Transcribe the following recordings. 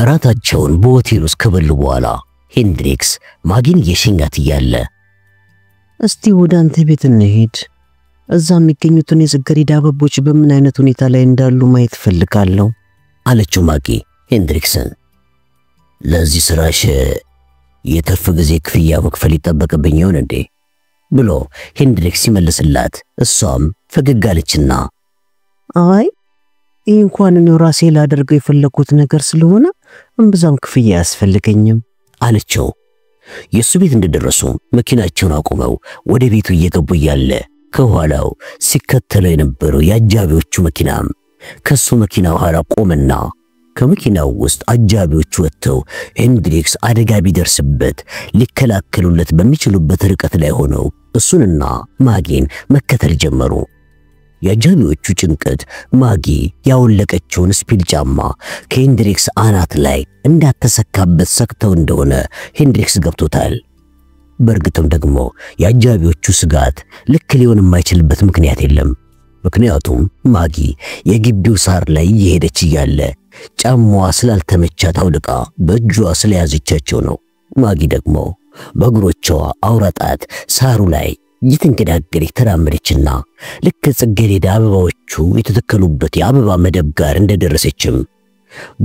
እራታቸውን በሆቴል ውስጥ ከበሉ በኋላ ሄንድሪክስ ማጊን የሸኛት እያለ እስቲ ወደ አንተ ቤት እንሄድ፣ እዛ የሚገኙትን የጽጌረዳ አበቦች በምን አይነት ሁኔታ ላይ እንዳሉ ማየት ፈልጋለሁ አለችው ማጊ ሄንድሪክስን። ለዚህ ስራሽ የትርፍ ጊዜ ክፍያ መክፈል ይጠበቅብኝ ይሆን እንዴ ብሎ ሄንድሪክስ ሲመልስላት እሷም ፈገግ አለችና አይ ይህ እንኳን ነው ራሴ ላደርገው የፈለኩት ነገር ስለሆነ እምብዛም ክፍያ ያስፈልገኝም አለችው። የሱ ቤት እንደደረሱ መኪናቸውን አቁመው ወደ ቤቱ እየገቡ ያለ ከኋላው ሲከተለው የነበረው የአጃቢዎቹ መኪናም ከሱ መኪና ኋላ ቆመና ከመኪናው ውስጥ አጃቢዎቹ ወጥተው ሄንድሪክስ አደጋ ቢደርስበት ሊከላከሉለት በሚችሉበት ርቀት ላይ ሆነው እሱንና ማጊን መከተል ጀመሩ። የአጃቢዎቹ ጭንቀት ማጊ ያወለቀችውን ስፒል ጫማ ከሄንድሪክስ አናት ላይ እንዳተሰካበት ሰክተው እንደሆነ ሄንድሪክስ ገብቶታል። በእርግጥም ደግሞ የአጃቢዎቹ ስጋት ልክ ሊሆን የማይችልበት ምክንያት የለም። ምክንያቱም ማጊ የግቢው ሳር ላይ እየሄደች እያለ ጫማዋ ስላልተመቻት አውልቃ በእጇ ስለያዘቻቸው ነው። ማጊ ደግሞ በእግሮቿ አውራጣት ሳሩ ላይ እየተንገዳገረች ተራመደችና ልክ ጽጌረዳ አበባዎቹ የተተከሉበት የአበባ መደብ ጋር እንደደረሰችም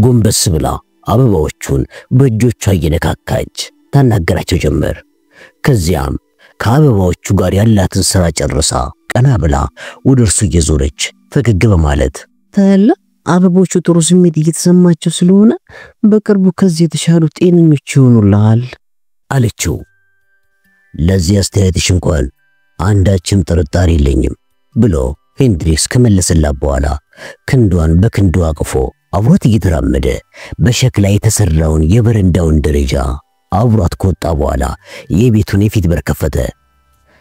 ጎንበስ ብላ አበባዎቹን በእጆቿ እየነካካች ታናገራቸው ጀመር። ከዚያም ከአበባዎቹ ጋር ያላትን ስራ ጨርሳ ቀና ብላ ወደ እርሱ እየዞረች ፈገግ በማለት ታላ አበቦቹ ጥሩ ስሜት እየተሰማቸው ስለሆነ በቅርቡ ከዚህ የተሻሉ ጤነኞች ይሆኑልሃል አለችው። ለዚህ አስተያየትሽ እንኳን አንዳችም ጥርጣሬ የለኝም ብሎ ሄንድሪክስ ከመለሰላት በኋላ ክንዷን በክንዱ አቅፎ አብሯት እየተራመደ በሸክላ የተሰራውን የበረንዳውን ደረጃ አብሯት ከወጣ በኋላ የቤቱን የፊት በር ከፈተ።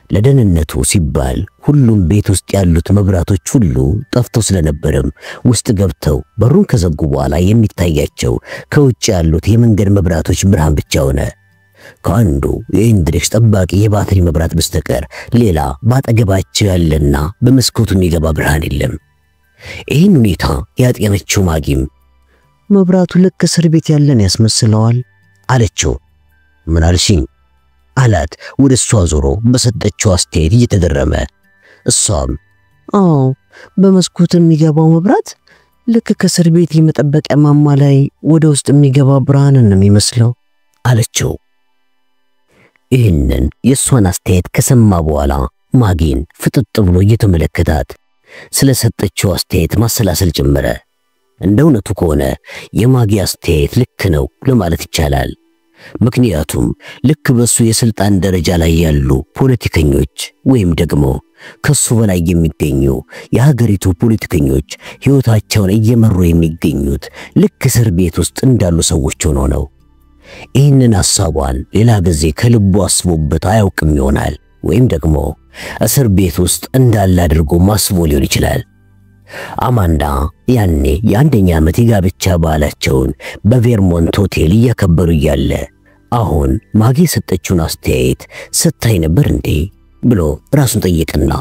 ለደህንነቱ ሲባል ሁሉም ቤት ውስጥ ያሉት መብራቶች ሁሉ ጠፍተው ስለነበረም ውስጥ ገብተው በሩን ከዘጉ በኋላ የሚታያቸው ከውጭ ያሉት የመንገድ መብራቶች ብርሃን ብቻ ሆነ። ከአንዱ የሄንድሪክስ ጠባቂ የባትሪ መብራት በስተቀር ሌላ ባጠገባቸው ያለና በመስኮቱ የሚገባ ብርሃን የለም። ይህን ሁኔታ ያጤነችው ማጊም መብራቱ ልክ እስር ቤት ያለን ያስመስለዋል አለችው። ምን አልሽኝ አላት ወደ እሷ ዞሮ በሰጠችው አስተያየት እየተገረመ። እሷም አዎ በመስኮቱ የሚገባው መብራት ልክ ከእስር ቤት የመጠበቂያ ማማ ላይ ወደ ውስጥ የሚገባ ብርሃን ነው የሚመስለው አለችው። ይህንን የሷን አስተያየት ከሰማ በኋላ ማጊን ፍጥጥ ብሎ እየተመለከታት ስለሰጠችው አስተያየት ማሰላሰል ጀመረ። እንደውነቱ ከሆነ የማጊ አስተያየት ልክ ነው ለማለት ይቻላል። ምክንያቱም ልክ በሱ የስልጣን ደረጃ ላይ ያሉ ፖለቲከኞች ወይም ደግሞ ከሱ በላይ የሚገኙ የሀገሪቱ ፖለቲከኞች ህይወታቸውን እየመሩ የሚገኙት ልክ እስር ቤት ውስጥ እንዳሉ ሰዎች ሆነው ነው። ይህንን ሐሳቧን ሌላ ጊዜ ከልቡ አስቦበት አያውቅም ይሆናል፣ ወይም ደግሞ እስር ቤት ውስጥ እንዳለ አድርጎ ማስቦ ሊሆን ይችላል። አማንዳ ያኔ የአንደኛ ዓመት የጋብቻ በዓላቸውን በቬርሞንት ሆቴል እያከበሩ እያለ አሁን ማጊ የሰጠችውን አስተያየት ስታይ ነበር እንዴ ብሎ ራሱን ጠየቅና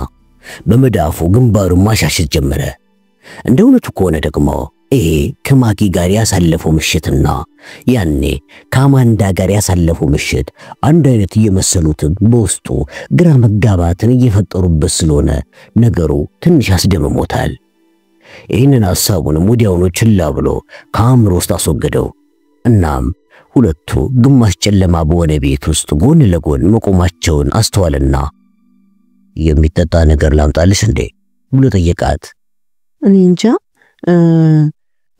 በመዳፉ ግንባሩን ማሻሸት ጀመረ። እንደውነቱ ከሆነ ደግሞ ይሄ ከማጊ ጋር ያሳለፈው ምሽትና ያኔ ከአማንዳ ጋር ያሳለፈው ምሽት አንድ አይነት እየመሰሉትን በውስጡ ግራ መጋባትን እየፈጠሩበት ስለሆነ ነገሩ ትንሽ አስደምሞታል። ይህንን ሐሳቡንም ወዲያውኑ ችላ ብሎ ከአእምሮ ውስጥ አስወገደው። እናም ሁለቱ ግማሽ ጨለማ በሆነ ቤት ውስጥ ጎን ለጎን መቆማቸውን አስተዋልና የሚጠጣ ነገር ላምጣልሽ እንዴ ብሎ ጠየቃት። እኔ እንጃ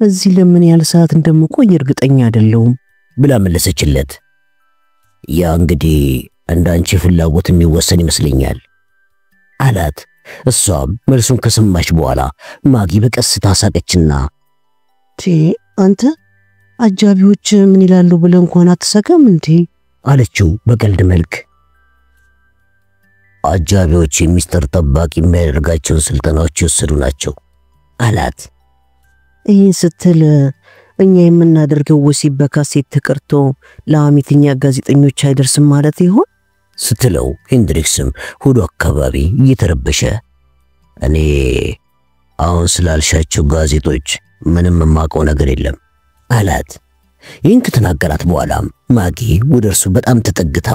እዚህ ለምን ያህል ሰዓት እንደምቆይ እርግጠኛ አይደለሁም ብላ መለሰችለት። ያ እንግዲህ እንዳንቺ ፍላጎት የሚወሰን ይመስለኛል አላት። እሷም መልሱን ከሰማች በኋላ ማጊ በቀስታ ሳቀችና አንተ አጃቢዎች ምን ይላሉ ብለህ እንኳን አትሰጋም እንዴ አለችው በቀልድ መልክ። አጃቢዎች የሚስጥር ጠባቂ የሚያደርጋቸውን ስልጠናዎች ይወሰዱ ናቸው አላት። ይህን ስትል እኛ የምናደርገው ወሲብ በካሴት ተቀርቶ ለአሚተኛ ጋዜጠኞች አይደርስም ማለት ይሆን ስትለው ሄንድሪክስም ሆዱ አካባቢ እየተረበሸ እኔ አሁን ስላልሻቸው ጋዜጦች ምንም የማውቀው ነገር የለም አላት። ይህን ከተናገራት በኋላም ማጊ ወደ እርሱ በጣም ተጠግታ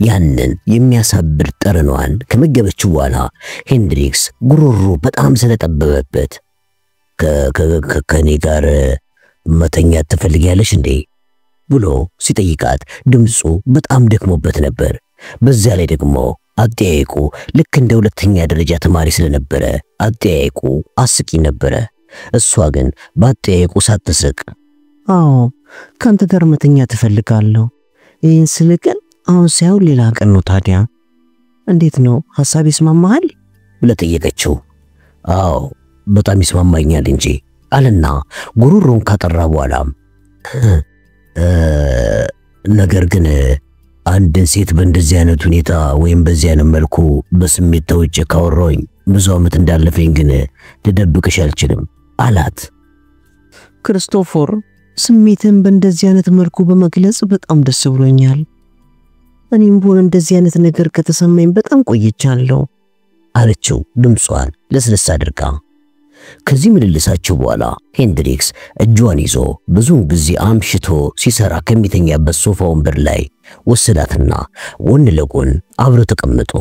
ያንን የሚያሳብድ ጠረኗን ከመገበችው በኋላ ሄንድሪክስ ጉሮሮ በጣም ስለጠበበበት ከኔ ጋር መተኛት ትፈልጊያለሽ እንዴ ብሎ ሲጠይቃት ድምፁ በጣም ደክሞበት ነበር። በዚያ ላይ ደግሞ አጠያየቁ ልክ እንደ ሁለተኛ ደረጃ ተማሪ ስለነበረ አጠያየቁ አስቂ ነበረ። እሷ ግን በአጠያየቁ ሳትስቅ አዎ ካንተ ጋር መተኛት እፈልጋለሁ። ይህን ስል ግን አሁን ሳይሆን ሌላ ቀን ነው። ታዲያ እንዴት ነው ሐሳብ ይስማማሃል ብላ ጠየቀችው። አዎ በጣም ይስማማኛል እንጂ አለና ጉሮሮን ካጠራ በኋላ ነገር ግን አንድን ሴት በእንደዚህ አይነት ሁኔታ ወይም በዚህ አይነት መልኩ በስሜት ተውጬ ካወራሁኝ ብዙ ዓመት እንዳለፈኝ ግን ልደብቅሽ አልችልም አላት። ክርስቶፈር ስሜትን በእንደዚህ አይነት መልኩ በመግለጽ በጣም ደስ ብሎኛል። እኔም ቢሆን እንደዚህ አይነት ነገር ከተሰማኝ በጣም ቆይቻለሁ አለችው ድምጿን ለስለስ አድርጋ። ከዚህ ምልልሳቸው በኋላ ሄንድሪክስ እጇን ይዞ ብዙውን ጊዜ አምሽቶ ሲሰራ ከሚተኛበት ሶፋ ወንበር ላይ ወሰዳትና ጎን ለጎን አብረው ተቀመጡ።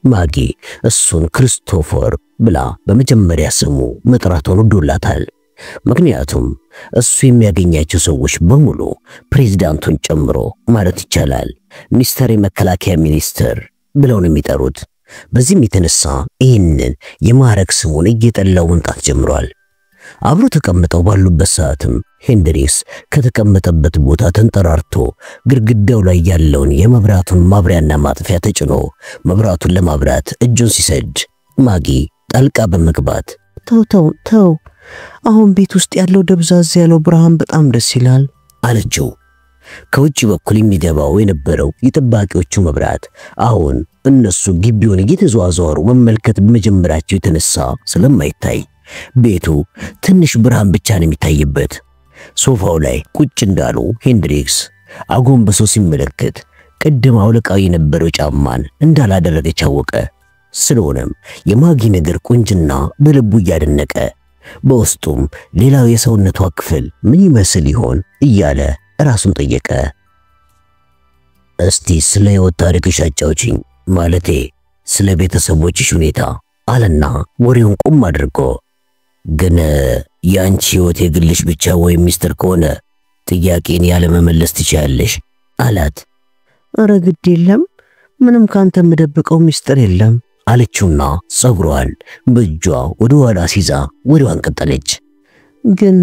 ማጊ እሱን ክርስቶፈር ብላ በመጀመሪያ ስሙ መጥራቱን ወዶላታል። ምክንያቱም እሱ የሚያገኛቸው ሰዎች በሙሉ ፕሬዝዳንቱን ጨምሮ ማለት ይቻላል ሚስተር የመከላከያ ሚኒስትር ብለው ነው የሚጠሩት። በዚህም የተነሳ ይህንን የማዕረግ ስሙን እየጠላው መምጣት ጀምሯል። አብሮ ተቀምጠው ባሉበት ሰዓትም ሄንድሪክስ ከተቀመጠበት ቦታ ተንጠራርቶ ግድግዳው ላይ ያለውን የመብራቱን ማብሪያና ማጥፊያ ተጭኖ መብራቱን ለማብራት እጁን ሲሰድ ማጊ ጣልቃ በመግባት ተው አሁን ቤት ውስጥ ያለው ደብዛዝ ያለው ብርሃን በጣም ደስ ይላል አለችው። ከውጭ በኩል የሚገባው የነበረው የጠባቂዎቹ መብራት አሁን እነሱ ግቢውን እየተዘዋወሩ መመልከት በመጀመራቸው የተነሳ ስለማይታይ ቤቱ ትንሽ ብርሃን ብቻ ነው የሚታይበት። ሶፋው ላይ ቁጭ እንዳሉ ሄንድሪክስ አጎንብሶ ሲመለከት ቅድም አውልቃው የነበረው ጫማን እንዳላደረገች አወቀ። ስለሆነም የማጊ ነገር ቁንጅና በልቡ እያደነቀ በውስጡም ሌላው የሰውነቷ ክፍል ምን ይመስል ይሆን እያለ ራሱን ጠየቀ። እስቲ ስለ ሕይወት ታሪክሽ አጫውቺኝ፣ ማለቴ ስለ ቤተሰቦችሽ ሁኔታ አለና ወሬውን ቁም አድርጎ ግን ያንቺ ሕይወት የግልሽ ብቻ ወይም ሚስጥር ከሆነ ጥያቄን ያለ መመለስ ትችያለሽ አላት። ኧረ ግድ የለም ምንም ካንተ የምደብቀው ሚስጥር የለም አለችውና ጸጉሯን በእጇ ወደ ኋላ ሲዛ ወሬዋን ቀጠለች። ግን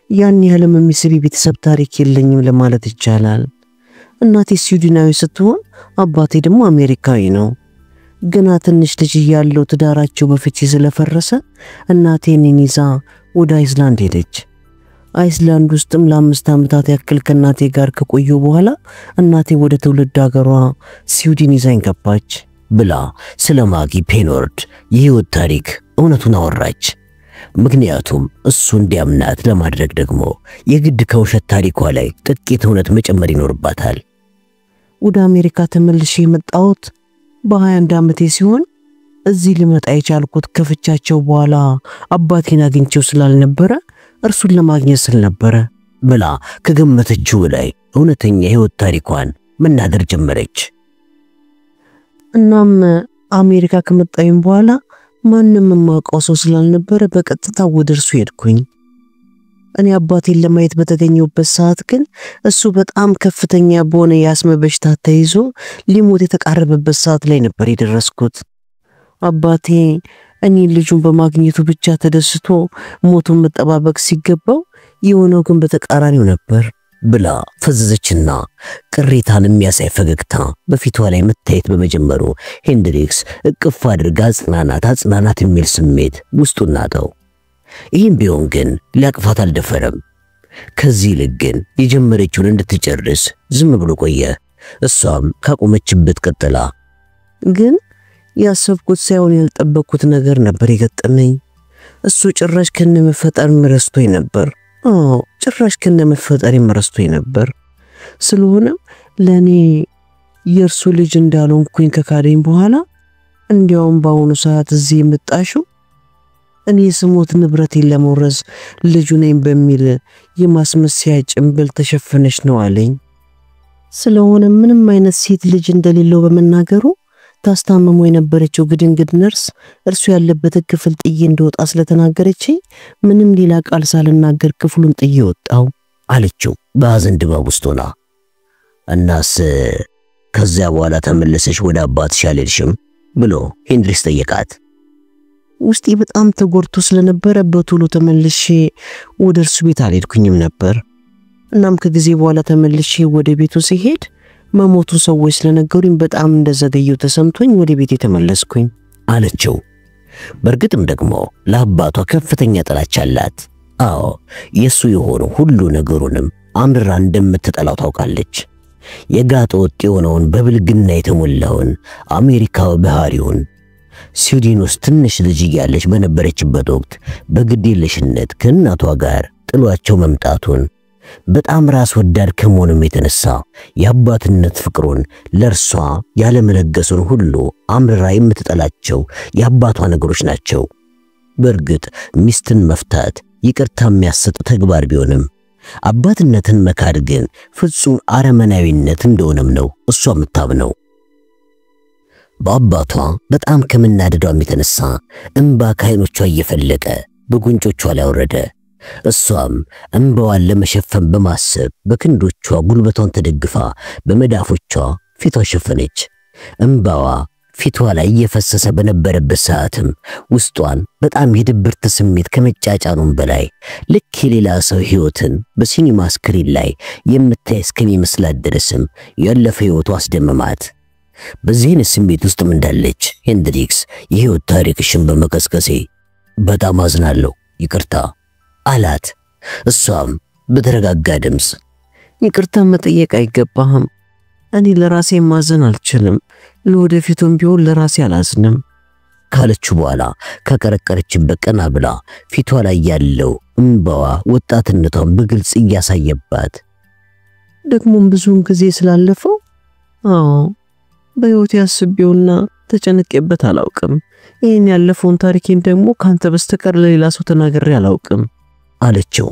ያን ያህል የሚስብ ቤተሰብ ታሪክ የለኝም ለማለት ይቻላል። እናቴ ስዊድናዊ ስትሆን አባቴ ደግሞ አሜሪካዊ ነው። ገና ትንሽ ልጅ ያለው ትዳራቸው በፍቺ ስለፈረሰ እናቴ እኔን ይዛ ወደ አይስላንድ ሄደች። አይስላንድ ውስጥም ለ5 ዓመታት ያክል ከእናቴ ጋር ከቆዩ በኋላ እናቴ ወደ ትውልድ ሀገሯ ስዊድን ይዛኝ ገባች ብላ ስለ ማጊ ፔኖርድ የሕይወት ታሪክ እውነቱን አወራች። ምክንያቱም እሱ እንዲያምናት ለማድረግ ደግሞ የግድ ከውሸት ታሪኳ ላይ ጥቂት እውነት መጨመር ይኖርባታል። ወደ አሜሪካ ተመልሼ የመጣሁት በ21 ዓመቴ ሲሆን እዚህ ልመጣ የቻልኩት ከፍቻቸው በኋላ አባቴን አግኝቼው ስላልነበረ እርሱን ለማግኘት ስለነበረ ብላ ከገመተችው ላይ እውነተኛ የሕይወት ታሪኳን መናገር ጀመረች። እናም አሜሪካ ከመጣሁኝ በኋላ ማንም የማውቀው ሰው ስላልነበረ በቀጥታ ወደ እርሱ ሄድኩኝ። እኔ አባቴን ለማየት በተገኘሁበት ሰዓት ግን እሱ በጣም ከፍተኛ በሆነ የአስም በሽታ ተይዞ ሊሞት የተቃረበበት ሰዓት ላይ ነበር የደረስኩት። አባቴ እኔ ልጁን በማግኘቱ ብቻ ተደስቶ ሞቱን መጠባበቅ ሲገባው የሆነው ግን በተቃራኒው ነበር ብላ ፈዘዘችና ቅሬታን የሚያሳይ ፈገግታ በፊቷ ላይ መታየት በመጀመሩ ሄንድሪክስ እቅፍ አድርጋ አጽናናት የሚል ስሜት ውስጡ ናጠው። ይህም ቢሆን ግን ሊያቅፋት አልደፈረም። ከዚህ ይልቅ ግን የጀመረችውን እንድትጨርስ ዝም ብሎ ቆየ። እሷም ካቆመችበት ቀጥላ ግን ያሰብኩት ሳይሆን ያልጠበቅኩት ነገር ነበር የገጠመኝ። እሱ ጭራሽ ከነመፈጠር ረስቶኝ ነበር። ጭራሽ ከነመፈጠር ረስቶኝ ነበር። ስለሆነም ለኔ የእርሱ ልጅ እንዳልሆንኩኝ ከካደኝ በኋላ እንዲያውም በአሁኑ ሰዓት እዚህ የመጣሽው እኔ ስሞት ንብረቴን ለመውረስ ልጁ ነኝ በሚል የማስመሰያ ጭንብል ተሸፈነች ነው አለኝ። ስለሆነ ምንም አይነት ሴት ልጅ እንደሌለው በመናገሩ ታስታመሙ የነበረችው ግድንግድ ነርስ እርሱ ያለበት ክፍል ጥዬ እንደወጣ ስለተናገረችኝ ምንም ሌላ ቃል ሳልናገር ክፍሉን ጥዬ ወጣው አለችው በሐዘን ድባብ ውስጥ ሆና። እናስ ከዚያ በኋላ ተመለሰሽ ወደ አባትሽ አልሄድሽም ብሎ ሄንድሪክስ ጠየቃት። ውስጤ በጣም ተጎድቶ ስለነበረ በቶሎ ተመልሼ ወደ እርሱ ቤት አልሄድኩኝም ነበር። እናም ከጊዜ በኋላ ተመልሼ ወደ ቤቱ ሲሄድ መሞቱን ሰዎች ስለነገሩኝ በጣም እንደዘገየው ተሰምቶኝ ወደ ቤቴ ተመለስኩኝ አለችው። በእርግጥም ደግሞ ለአባቷ ከፍተኛ ጥላቻ አላት። አዎ የሱ የሆነ ሁሉ ነገሩንም አምርራ እንደምትጠላው ታውቃለች። የጋጠ ወጥ የሆነውን በብልግና የተሞላውን አሜሪካዊ ባህሪውን ስዊድን ውስጥ ትንሽ ልጅ እያለች በነበረችበት ወቅት በግዴለሽነት ከእናቷ ጋር ጥሏቸው መምጣቱን በጣም ራስ ወዳድ ከመሆኑም የተነሳ የአባትነት ፍቅሩን ለርሷ ያለመለገሱን ሁሉ አምርራ የምትጠላቸው የአባቷ ነገሮች ናቸው። በእርግጥ ሚስትን መፍታት ይቅርታ የሚያሰጥ ተግባር ቢሆንም አባትነትን መካድ ግን ፍጹም አረመናዊነት እንደሆነም ነው እሷ የምታምነው። በአባቷ በጣም ከመናደዷም የተነሳ እንባ ከዓይኖቿ እየፈለቀ በጉንጮቿ ላይ ወረደ። እሷም እንባዋን ለመሸፈን በማሰብ በክንዶቿ ጉልበቷን ተደግፋ በመዳፎቿ ፊቷ ሸፈነች። እንባዋ ፊቷ ላይ እየፈሰሰ በነበረበት ሰዓትም ውስጧን በጣም የድብርት ስሜት ከመጫጫኑም በላይ ልክ የሌላ ሰው ሕይወትን በሲኒማ ስክሪን ላይ የምታይ እስከሚመስላት ድረስም ያለፈ ሕይወቷ አስደመማት። በዚህን ስሜት ውስጥም እንዳለች ሄንድሪክስ የሕይወት ታሪክሽን በመቀስቀሴ በጣም አዝናለሁ፣ ይቅርታ አላት። እሷም በተረጋጋ ድምፅ ይቅርታ መጠየቅ አይገባህም፣ እኔ ለራሴ ማዘን አልችልም፣ ለወደፊቱም ቢሆን ለራሴ አላዝንም ካለችው በኋላ ከቀረቀረችበት ቀና ብላ ፊቷ ላይ ያለው እንባዋ ወጣትነቷን በግልጽ እያሳየባት ደግሞም ብዙውን ጊዜ ስላለፈው በሕይወቴ አስቤውና ተጨንቄበት አላውቅም። ይህን ያለፈውን ታሪኬን ደግሞ ካንተ በስተቀር ለሌላ ሰው ተናግሬ አላውቅም አለችው።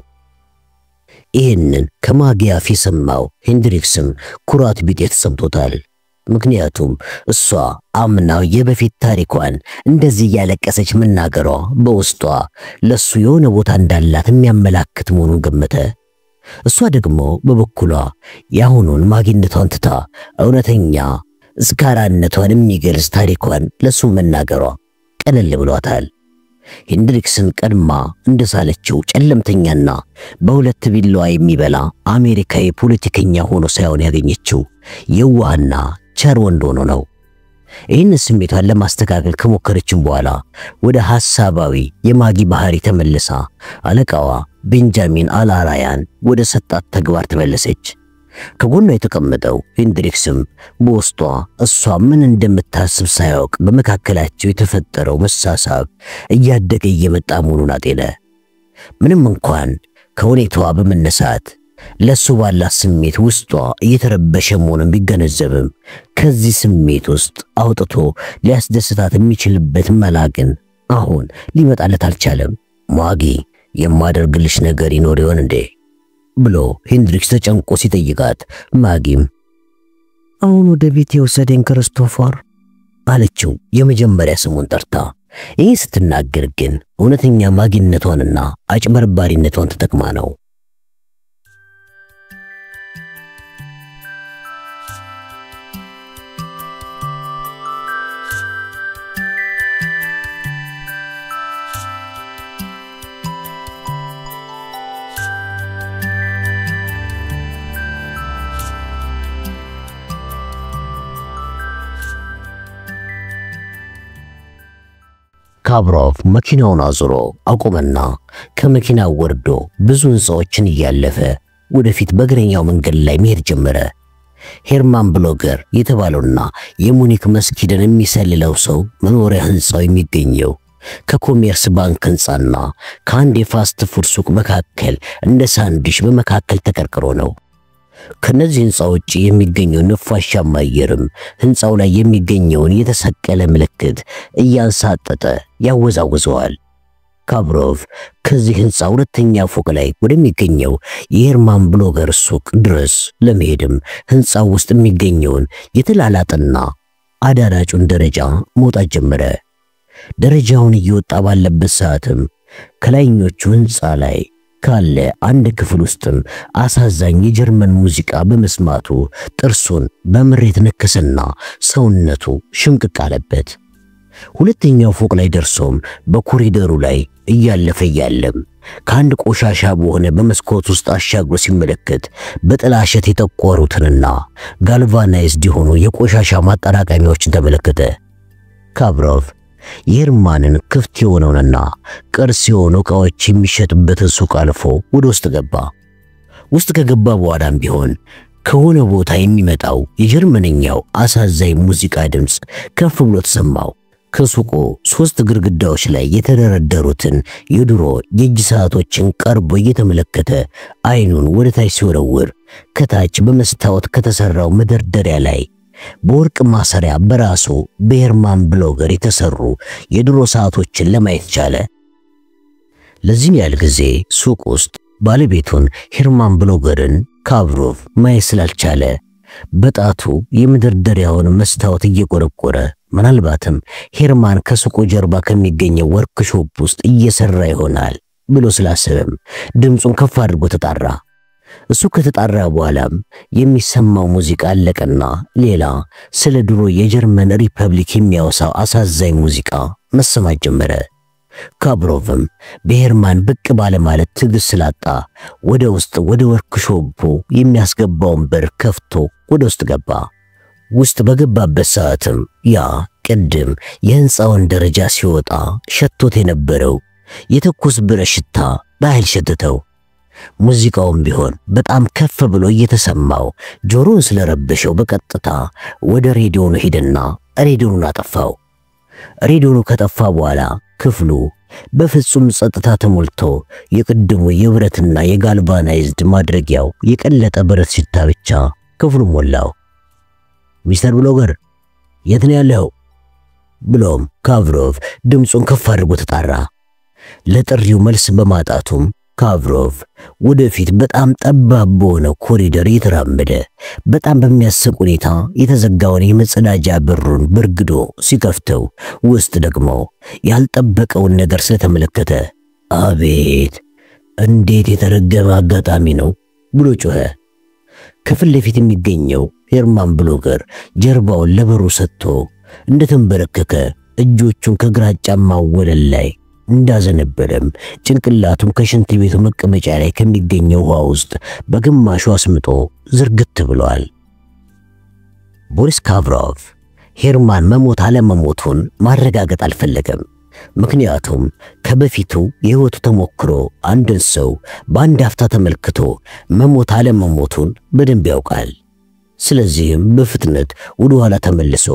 ይህንን ከማጊያ አፍ የሰማው ሄንድሪክስም ኩራት ቢጤ ተሰምቶታል። ምክንያቱም እሷ አምናው የበፊት ታሪኳን እንደዚህ ያለቀሰች መናገሯ በውስጧ ለሱ የሆነ ቦታ እንዳላት የሚያመላክት መሆኑን ገመተ። እሷ ደግሞ በበኩሏ ያሁኑን ማግኘቷን ትታ እውነተኛ እስካራነቷን የሚገልጽ ታሪኳን ለሱ መናገሯ ቀለል ብሏታል። ሄንድሪክስን ቀድማ እንደሳለችው ጨለምተኛና በሁለት ቢላዋ የሚበላ አሜሪካዊ ፖለቲከኛ ሆኖ ሳይሆን ያገኘችው የዋህና ቸር ወንድ ሆኖ ነው። ይህን ስሜቷን ለማስተካከል ከሞከረችም በኋላ ወደ ሐሳባዊ የማጊ ባህሪ ተመልሳ አለቃዋ ቤንጃሚን አላራያን ወደ ሰጣት ተግባር ተመለሰች። ከጎኗ የተቀመጠው ሄንድሪክስም በውስጧ እሷ ምን እንደምታስብ ሳያውቅ በመካከላቸው የተፈጠረው መሳሳብ እያደገ እየመጣ መሆኑን አጤነ። ምንም እንኳን ከሁኔታዋ በመነሳት ለሱ ባላት ስሜት ውስጧ እየተረበሸ መሆኑን ቢገነዘብም ከዚህ ስሜት ውስጥ አውጥቶ ሊያስደስታት የሚችልበት መላ ግን አሁን ሊመጣለት አልቻለም። ማጊ የማደርግልሽ ነገር ይኖር ይሆን እንዴ ብሎ ሄንድሪክስ ተጨንቆ ሲጠይቃት ማጊም አሁን ወደ ቤት የወሰደኝ ክርስቶፈር አለችው የመጀመሪያ ስሙን ጠርታ። ይህ ስትናገር ግን እውነተኛ ማጊነቷንና አጭበርባሪነቷን ተጠቅማ ነው። ካብሮቭ መኪናውን አዙሮ አቆመና ከመኪናው ወርዶ ብዙ ሕንፃዎችን እያለፈ ወደፊት በእግረኛው መንገድ ላይ መሄድ ጀመረ። ሄርማን ብሎገር የተባለውና የሙኒክ መስጊድን የሚሰልለው ሰው መኖሪያ ሕንፃው የሚገኘው ከኮሜርስ ባንክ ሕንፃና ከአንድ የፋስት ፉድ ሱቅ መካከል እንደ ሳንድዊች በመካከል ተቀርቅሮ ነው። ከነዚህ ሕንፃዎች የሚገኘው ነፋሻማ አየርም ሕንፃው ላይ የሚገኘውን የተሰቀለ ምልክት እያንሳጠጠ ያወዛውዘዋል። ካብሮቭ ከዚህ ህንፃ ሁለተኛ ፎቅ ላይ ወደሚገኘው የሄርማን ብሎገር ሱቅ ድረስ ለመሄድም ህንፃው ውስጥ የሚገኘውን የተላላጠና አዳራጩን ደረጃ መውጣት ጀመረ። ደረጃውን እየወጣ ባለበት ሰዓትም ከላይኞቹ ህንፃ ላይ ካለ አንድ ክፍል ውስጥም አሳዛኝ የጀርመን ሙዚቃ በመስማቱ ጥርሱን በምሬት ነከሰና ሰውነቱ ሽምቅቅ አለበት። ሁለተኛው ፎቅ ላይ ደርሶም በኮሪደሩ ላይ እያለፈ እያለም ከአንድ ቆሻሻ በሆነ በመስኮት ውስጥ አሻግሮ ሲመለከት በጥላሸት የጠቆሩትንና ጋልቫናይዝድ የሆኑ የቆሻሻ ማጠራቀሚያዎችን ተመለከተ። ካብሮቭ የሄርማንን ክፍት የሆነውንና ቅርስ የሆኑ ዕቃዎች የሚሸጥበትን ሱቅ አልፎ ወደ ውስጥ ገባ። ውስጥ ከገባ በኋላም ቢሆን ከሆነ ቦታ የሚመጣው የጀርመንኛው አሳዛኝ ሙዚቃ ድምፅ ከፍ ብሎ ተሰማው። ከሱቁ 3 ግድግዳዎች ላይ የተደረደሩትን የድሮ የእጅ ሰዓቶችን ቀርቦ እየተመለከተ አይኑን ወደ ታች ሲወረውር ከታች በመስታወት ከተሰራው መደርደሪያ ላይ በወርቅ ማሰሪያ በራሱ በሄርማን ብሎገር የተሰሩ የድሮ ሰዓቶችን ለማየት ቻለ። ለዚህ ያህል ጊዜ ሱቅ ውስጥ ባለቤቱን ሄርማን ብሎገርን ካብሮቭ ማየት ስላልቻለ በጣቱ የመደርደሪያውን መስታወት እየቆረቆረ ምናልባትም ሄርማን ከሱቁ ጀርባ ከሚገኘው ወርክሾፕ ውስጥ እየሰራ ይሆናል ብሎ ስላሰበም ድምጹን ከፍ አድርጎ ተጣራ። እሱ ከተጣራ በኋላም የሚሰማው ሙዚቃ አለቀና ሌላ ስለ ድሮ የጀርመን ሪፐብሊክ የሚያወሳው አሳዛኝ ሙዚቃ መሰማት ጀመረ። ካብሮቭም በሄርማን ብቅ ባለ ማለት ትዕግስት ስላጣ ወደ ውስጥ ወደ ወርክሾፑ የሚያስገባውን በር ከፍቶ ወደ ውስጥ ገባ። ውስጥ በገባበት ሰዓትም ያ ቅድም የህንፃውን ደረጃ ሲወጣ ሸቶት የነበረው የትኩስ ብረት ሽታ በኃይል ሸተተው። ሙዚቃውም ቢሆን በጣም ከፍ ብሎ እየተሰማው ጆሮን ስለረበሸው በቀጥታ ወደ ሬዲዮኑ ሄደና ሬዲዮኑን አጠፋው። ሬዲዮኑ ከጠፋ በኋላ ክፍሉ በፍጹም ጸጥታ ተሞልቶ የቅድሙ የብረትና የጋልቫናይዝድ ማድረጊያው የቀለጠ ብረት ሽታ ብቻ ክፍሉ ሞላው። ሚስተር ብሎገር የት ነው ያለው? ብሎም ካብሮቭ ድምጹን ከፍ አድርጎ ተጣራ። ለጥሪው መልስ በማጣቱም ካብሮቭ ወደፊት በጣም ጠባብ በሆነ ኮሪደር እየተራመደ በጣም በሚያስቅ ሁኔታ የተዘጋውን የመጸዳጃ በሩን በርግዶ ሲከፍተው ውስጥ ደግሞ ያልጠበቀውን ነገር ስለተመለከተ አቤት እንዴት የተረገመ አጋጣሚ ነው ብሎ ጮኸ። ከፊት ለፊት የሚገኘው ሄርማን ብሎገር ጀርባውን ለበሩ ሰጥቶ እንደተንበረከከ እጆቹን ከግራጫማው ወለል ላይ እንዳዘነበለም ጭንቅላቱን ከሽንት ቤቱ መቀመጫ ላይ ከሚገኘው ውሃ ውስጥ በግማሹ አስምጦ ዝርግት ብሏል። ቦሪስ ካብሮቭ ሄርማን መሞት አለመሞቱን ማረጋገጥ አልፈለገም። ምክንያቱም ከበፊቱ የህይወቱ ተሞክሮ አንድን ሰው በአንድ አፍታ ተመልክቶ መሞት አለመሞቱን በደንብ ያውቃል። ስለዚህም በፍጥነት ወደ ኋላ ተመልሶ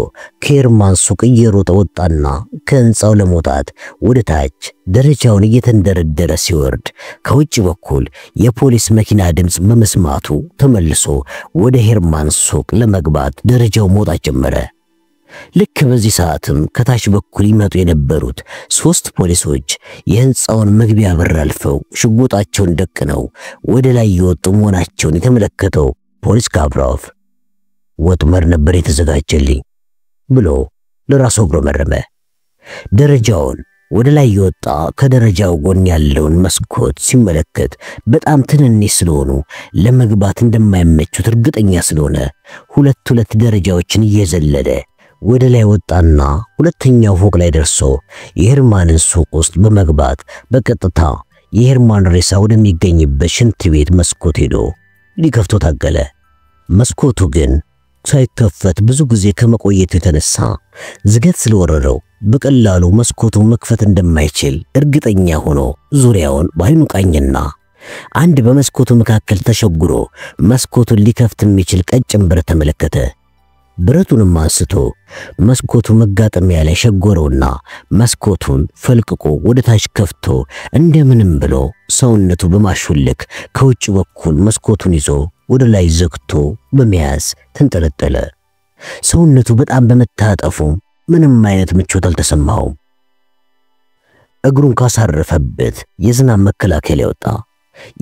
ከሄርማን ሱቅ እየሮጠ ወጣና ከህንፃው ለመውጣት ወደ ታች ደረጃውን እየተንደረደረ ሲወርድ ከውጭ በኩል የፖሊስ መኪና ድምፅ በመስማቱ ተመልሶ ወደ ሄርማን ሱቅ ለመግባት ደረጃው መውጣት ጀመረ። ልክ በዚህ ሰዓትም ከታች በኩል ይመጡ የነበሩት 3 ፖሊሶች የህንፃውን መግቢያ በር አልፈው ሽጉጣቸውን ደቅነው ወደ ላይ የወጡ መሆናቸውን የተመለከተው ፖሊስ ካብሮቭ ወጥመድ ነበር የተዘጋጀልኝ ብሎ ለራሱ አጉረመረመ። ደረጃውን ወደ ላይ የወጣ ከደረጃው ጎን ያለውን መስኮት ሲመለከት በጣም ትንንሽ ስለሆኑ ለመግባት እንደማይመቹት እርግጠኛ ስለሆነ ሁለት ደረጃዎችን እየዘለለ ወደ ላይ ወጣና ሁለተኛው ፎቅ ላይ ደርሶ የሄርማንን ሱቅ ውስጥ በመግባት በቀጥታ የሄርማን ሬሳ ወደሚገኝበት ሽንት ቤት መስኮት ሄዶ ሊከፍተው ታገለ። መስኮቱ ግን ሳይከፈት ብዙ ጊዜ ከመቆየቱ የተነሳ ዝገት ስለወረረው በቀላሉ መስኮቱ መክፈት እንደማይችል እርግጠኛ ሆኖ ዙሪያውን በአይኑ ቃኝና አንድ በመስኮቱ መካከል ተሸጉሮ መስኮቱን ሊከፍት የሚችል ቀጭን ብረት ተመለከተ። ብረቱንም አንስቶ መስኮቱ መጋጠሚያ ላይ ሸጎረውና መስኮቱን ፈልቅቆ ወደ ታች ከፍቶ እንደምንም ብሎ ሰውነቱ በማሹልክ ከውጭ በኩል መስኮቱን ይዞ ወደ ላይ ዘግቶ በመያዝ ተንጠለጠለ። ሰውነቱ በጣም በመታጠፉ ምንም አይነት ምቾት አልተሰማውም። እግሩን ካሳረፈበት የዝናብ መከላከያ ላይ ወጣ።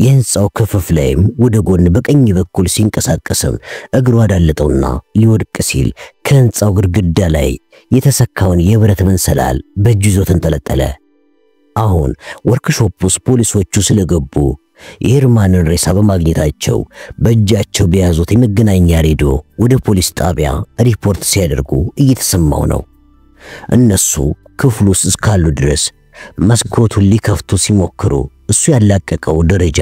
የህንጻው ክፍፍ ላይም ወደ ጎን በቀኝ በኩል ሲንቀሳቀስም እግሩ አዳለጠውና ሊወድቅ ሲል ከህንጻው ግድግዳ ላይ የተሰካውን የብረት መንሰላል በእጁ ይዞ ተንጠለጠለ። አሁን ወርክሾፕ ውስጥ ፖሊሶቹ ስለገቡ የሄርማንን ሬሳ በማግኘታቸው በእጃቸው በያዙት የመገናኛ ሬዲዮ ወደ ፖሊስ ጣቢያ ሪፖርት ሲያደርጉ እየተሰማው ነው። እነሱ ክፍሉ ውስጥ እስካሉ ድረስ መስኮቱን ሊከፍቱ ሲሞክሩ እሱ ያላቀቀው ደረጃ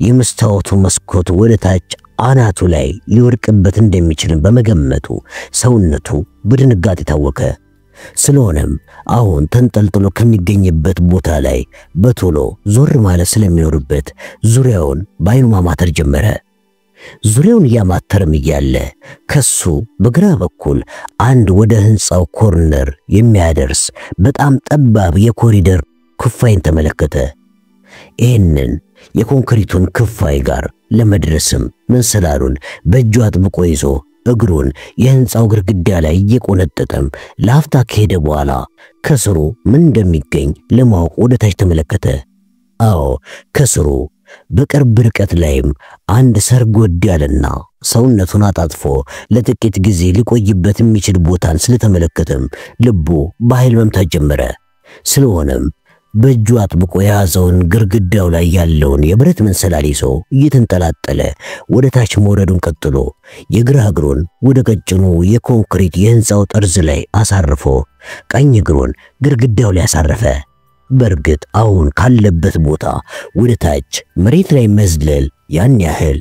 የመስታወቱ መስኮት ወደ ታች አናቱ ላይ ሊወድቅበት እንደሚችል በመገመቱ ሰውነቱ በድንጋጤ ታወከ። ስለሆነም አሁን ተንጠልጥሎ ከሚገኝበት ቦታ ላይ በቶሎ ዞር ማለት ስለሚኖርበት ዙሪያውን በአይኑ ማማተር ጀመረ። ዙሪያውን ያማተርም እያለ ከሱ በግራ በኩል አንድ ወደ ህንጻው ኮርነር የሚያደርስ በጣም ጠባብ የኮሪደር ክፋይን ተመለከተ። ይህንን የኮንክሪቱን ክፋይ ጋር ለመድረስም መንሰላሉን በእጁ አጥብቆ ይዞ እግሩን የህንጻው ግድግዳ ላይ እየቆነጠጠም ለአፍታ ከሄደ በኋላ ከስሩ ምን እንደሚገኝ ለማወቅ ወደ ታች ተመለከተ። አዎ ከስሩ በቅርብ ርቀት ላይም አንድ ሰርጎድ ያለና ሰውነቱን አጣጥፎ ለጥቂት ጊዜ ሊቆይበት የሚችል ቦታን ስለተመለከተም ልቡ በኃይል መምታት ጀመረ። ስለሆነም በእጁ አጥብቆ የያዘውን ግድግዳው ላይ ያለውን የብረት መንሰላል ይዞ እየተንጠላጠለ ወደ ታች መውረዱን ቀጥሎ የግራ እግሩን ወደ ቀጭኑ የኮንክሪት የህንጻው ጠርዝ ላይ አሳርፎ ቀኝ እግሩን ግድግዳው ላይ አሳረፈ። በርግጥ አሁን ካለበት ቦታ ወደ ታች መሬት ላይ መዝለል ያን ያህል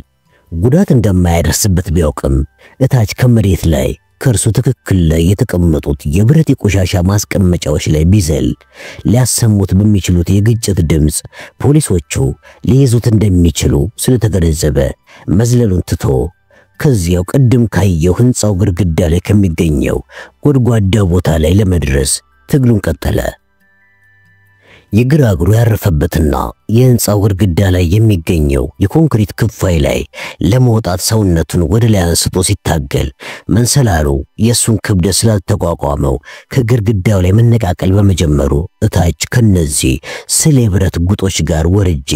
ጉዳት እንደማያደርስበት ቢያውቅም እታች ከመሬት ላይ ከርሱ ትክክል ላይ የተቀመጡት የብረት የቆሻሻ ማስቀመጫዎች ላይ ቢዘል ሊያሰሙት በሚችሉት የግጭት ድምጽ ፖሊሶቹ ሊይዙት እንደሚችሉ ስለተገነዘበ መዝለሉን ትቶ ከዚያው ቅድም ካየው ህንጻው ግድግዳ ላይ ከሚገኘው ጎድጓዳ ቦታ ላይ ለመድረስ ትግሉን ቀጠለ። የግራ እግሩ ያረፈበትና የህንጻው ግድግዳ ላይ የሚገኘው የኮንክሪት ክፋይ ላይ ለመውጣት ሰውነቱን ወደ ላይ አንስቶ ሲታገል መንሰላሉ የሱን ክብደት ስላልተቋቋመው ከግድግዳው ላይ መነቃቀል በመጀመሩ እታች ከነዚህ ስለ ብረት ጉጦች ጋር ወርጄ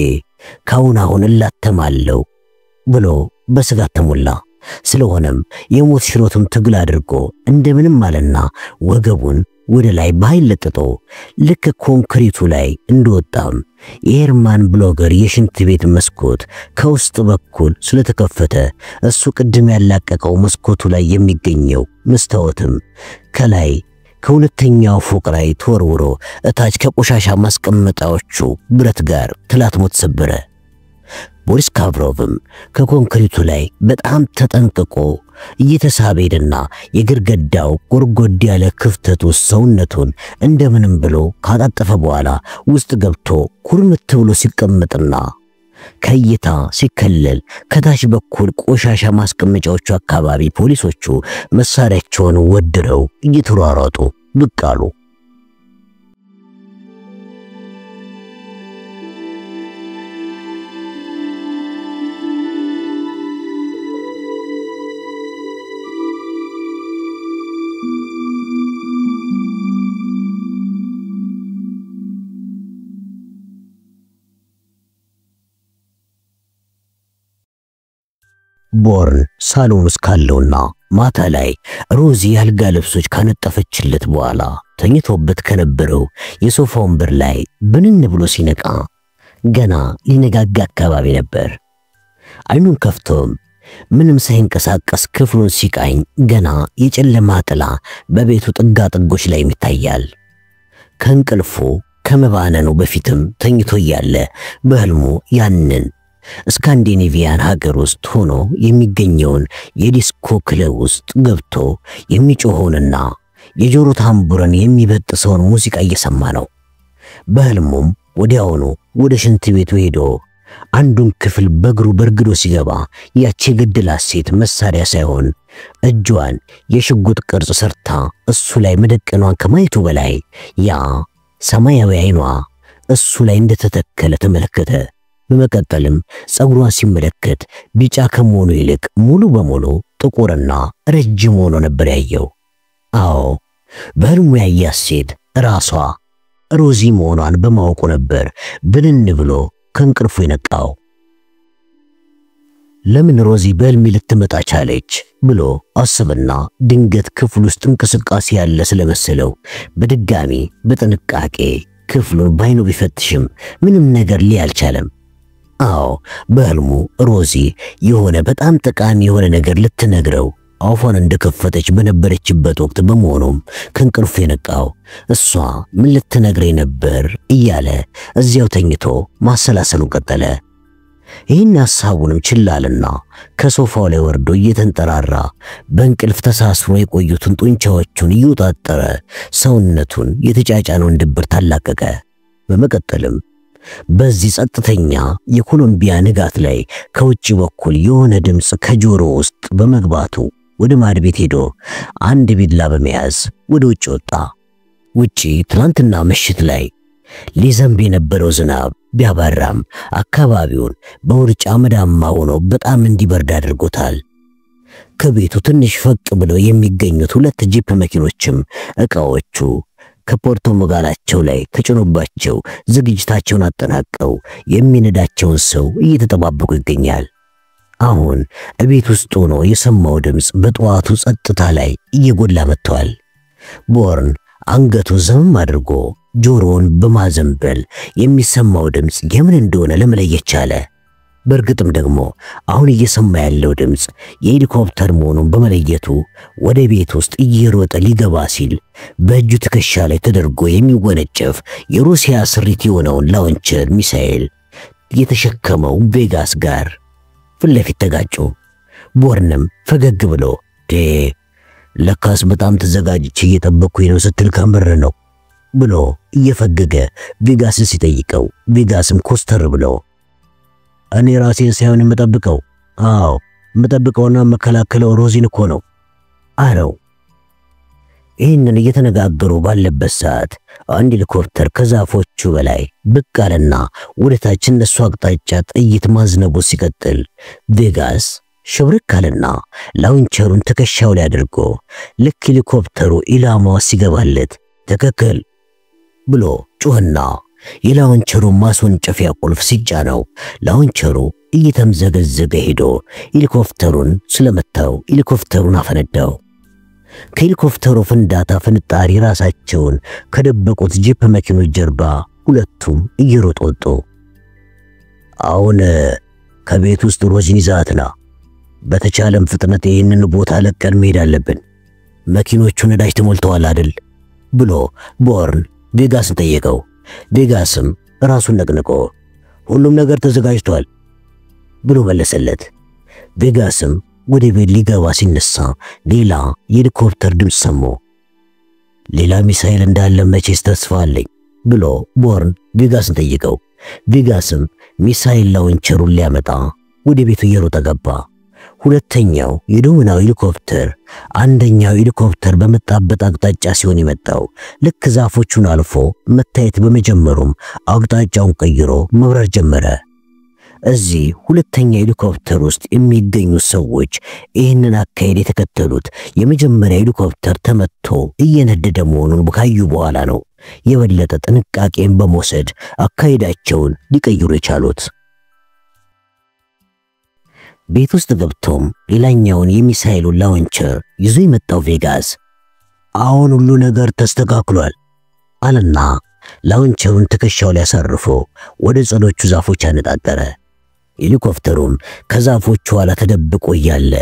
ካሁን እላተማለሁ ብሎ በስጋት ተሞላ። ስለሆነም የሞት ሽሮቱን ትግል አድርጎ እንደምንም አለና ወገቡን ወደ ላይ በኃይል ለጥጦ ልክ ኮንክሪቱ ላይ እንደወጣም የሄርማን ብሎገር የሽንት ቤት መስኮት ከውስጥ በኩል ስለተከፈተ እሱ ቅድም ያላቀቀው መስኮቱ ላይ የሚገኘው መስታወትም ከላይ ከሁለተኛው ፎቅ ላይ ተወርውሮ እታች ከቆሻሻ ማስቀመጫዎቹ ብረት ጋር ተላትሞ ተሰበረ። ቦሪስ ካቭሮቭም ከኮንክሪቱ ላይ በጣም ተጠንቅቆ እየተሳበ ሄደና የግድግዳው ጎርጎድ ያለ ክፍተት ውስጥ ሰውነቱን እንደምንም ብሎ ካጣጠፈ በኋላ ውስጥ ገብቶ ኩርምት ብሎ ሲቀመጥና ከእይታ ሲከለል ከታች በኩል ቆሻሻ ማስቀመጫዎቹ አካባቢ ፖሊሶቹ መሳሪያቸውን ወድረው እየተሯሯጡ ብቅ አሉ። ቦርን ሳሎን ውስጥ ካለውና ማታ ላይ ሮዚ ያልጋ ልብሶች ካነጠፈችለት በኋላ ተኝቶበት ከነበረው የሶፋ ወንበር ላይ ብንን ብሎ ሲነቃ ገና ሊነጋጋ አካባቢ ነበር። አይኑን ከፍቶም ምንም ሳይንቀሳቀስ ክፍሉን ሲቃኝ ገና የጨለማ ጥላ በቤቱ ጥጋ ጥጎች ላይ ይታያል። ከእንቅልፉ ከመባነኑ በፊትም ተኝቶ ያለ በህልሙ ያንን ስካንዲኔቪያን ሀገር ውስጥ ሆኖ የሚገኘውን የዲስኮ ክለብ ውስጥ ገብቶ የሚጮሆንና የጆሮ ታምቡረን የሚበጥሰውን ሙዚቃ እየሰማ ነው። በህልሙም ወዲያውኑ ወደ ሽንት ቤቱ ሄዶ አንዱን ክፍል በእግሩ በርግዶ ሲገባ ያቺ የገደላት ሴት መሳሪያ ሳይሆን እጇን የሽጉጥ ቅርጽ ሰርታ እሱ ላይ መደቀኗን ከማየቱ በላይ ያ ሰማያዊ አይኗ እሱ ላይ እንደተተከለ ተመለከተ። በመቀጠልም ጸጉሯን ሲመለከት ቢጫ ከመሆኑ ይልቅ ሙሉ በሙሉ ጥቁርና ረጅም ሆኖ ነበር ያየው። አዎ በህልሙ ያያት ሴት ራሷ ሮዚ መሆኗን በማወቁ ነበር ብንን ብሎ ከእንቅልፉ የነቃው። ለምን ሮዚ በሕልሜ ልትመጣ ቻለች ብሎ አሰበና ድንገት ክፍል ውስጥ እንቅስቃሴ ያለ ስለመሰለው በድጋሚ በጥንቃቄ ክፍሉን ባይኑ ቢፈትሽም ምንም ነገር ሊያይ አልቻለም። አዎ በሕልሙ ሮዚ የሆነ በጣም ጠቃሚ የሆነ ነገር ልትነግረው አፏን እንደከፈተች በነበረችበት ወቅት በመሆኑም ከእንቅልፉ የነቃው እሷ ምን ልትነግረኝ ነበር እያለ እዚያው ተኝቶ ማሰላሰሉን ቀጠለ። ይህን ሐሳቡንም ችላልና ከሶፋው ላይ ወርዶ እየተንጠራራ በእንቅልፍ ተሳስሮ የቆዩትን ጡንቻዎቹን እየወጣጠረ ሰውነቱን የተጫጫነውን ድብርት አላቀቀ። በመቀጠልም በዚህ ጸጥተኛ የኮሎምቢያ ንጋት ላይ ከውጭ በኩል የሆነ ድምፅ ከጆሮ ውስጥ በመግባቱ ወደ ማድ ቤት ሄዶ አንድ ቢላ በመያዝ ወደ ውጭ ወጣ። ውጪ ትናንትና ምሽት ላይ ሊዘንብ የነበረው ዝናብ ቢያባራም አካባቢውን በውርጭ አመዳማ ሆኖ በጣም እንዲበርድ አድርጎታል። ከቤቱ ትንሽ ፈቅ ብለው የሚገኙት ሁለት ጂፕ መኪኖችም ዕቃዎቹ ከፖርቶ ሞጋላቸው ላይ ተጭኖባቸው ዝግጅታቸውን አጠናቀው የሚነዳቸውን ሰው እየተጠባበቁ ይገኛል። አሁን እቤት ውስጥ ሆኖ የሰማው ድምፅ በጠዋቱ ጸጥታ ላይ እየጎላ መጥቷል። ቦርን አንገቱን ዘም አድርጎ ጆሮውን በማዘንበል የሚሰማው ድምፅ የምን እንደሆነ ለመለየት ቻለ። በእርግጥም ደግሞ አሁን እየሰማ ያለው ድምፅ የሄሊኮፕተር መሆኑን በመለየቱ ወደ ቤት ውስጥ እየሮጠ ሊገባ ሲል በእጁ ትከሻ ላይ ተደርጎ የሚወነጨፍ የሩሲያ ስሪት የሆነውን ላውንቸር ሚሳኤል የተሸከመው ቬጋስ ጋር ፊት ለፊት ተጋጩ። ቦርንም ፈገግ ብሎ ለካስ በጣም ተዘጋጅቼ እየጠበቅኩኝ ነው ስትል ከምር ነው ብሎ እየፈገገ ቬጋስን ሲጠይቀው ቬጋስም ኮስተር ብሎ እኔ ራሴን ሳይሆን የምጠብቀው የምጠብቀውና መከላከለው ሮዚን እኮ ነው አለው። ይህንን እየተነጋገሩ ባለበት ሰዓት አንድ ሄሊኮፕተር ከዛፎቹ በላይ ብቅ አለና ወደ ታች እነሱ አቅጣጫ ጥይት ማዝነቡ ሲቀጥል ቬጋስ ሽብርክ አለና ላውንቸሩን ትከሻው ላይ አድርጎ ልክ ሄሊኮፕተሩ ኢላማው ሲገባለት ትክክል ብሎ ጮህና የላውንቸሩን ማስወንጨፊያ ቁልፍ ሲጫነው ላውንቸሩ እየተምዘገዘገ ሄዶ ሄሊኮፕተሩን ስለመታው ሄሊኮፕተሩን አፈነዳው። ከሄሊኮፕተሩ ፍንዳታ ፍንጣሪ ራሳቸውን ከደበቁት ጂፕ መኪኖች ጀርባ ሁለቱም እየሮጡ ወጡ። አሁን ከቤት ውስጥ ሮዚን ይዛትና በተቻለም ፍጥነት ይህንን ቦታ ለቀን መሄድ አለብን። መኪኖቹ ነዳጅ ተሞልተዋል አይደል ብሎ ቦርን ቬጋስን ጠየቀው። ቬጋስም ራሱን ነቅንቆ ሁሉም ነገር ተዘጋጅቷል ብሎ መለሰለት። ቬጋስም ወደ ቤት ሊገባ ሲነሳ ሌላ የሄሊኮፕተር ድምፅ ሰሙ። ሌላ ሚሳኤል እንዳለ መቼስ ተስፋ አለኝ ብሎ ቦርን ቬጋስን ጠየቀው። ቬጋስም ሚሳኤል ላውንቸሩን ሊያመጣ ወደ ቤቱ እየሮጠ ገባ። ሁለተኛው የዶሚናው ሄሊኮፕተር አንደኛው ሄሊኮፕተር በመጣበት አቅጣጫ ሲሆን የመጣው ልክ ዛፎቹን አልፎ መታየት በመጀመሩም አቅጣጫውን ቀይሮ መብረር ጀመረ። እዚህ ሁለተኛ ሄሊኮፕተር ውስጥ የሚገኙ ሰዎች ይህንን አካሄድ የተከተሉት የመጀመሪያ ሄሊኮፕተር ተመቶ እየነደደ መሆኑን ካዩ በኋላ ነው የበለጠ ጥንቃቄን በመውሰድ አካሄዳቸውን ሊቀይሩ የቻሉት። ቤት ውስጥ ገብቶም ሌላኛውን የሚሳኤሉን ላውንቸር ይዞ የመጣው ቬጋስ አሁን ሁሉ ነገር ተስተካክሏል አለና ላውንቸሩን ትከሻው ላይ አሳርፎ ወደ ጸዶቹ ዛፎች አነጣጠረ። ሄሊኮፕተሩም ከዛፎቹ ኋላ ተደብቆ እያለ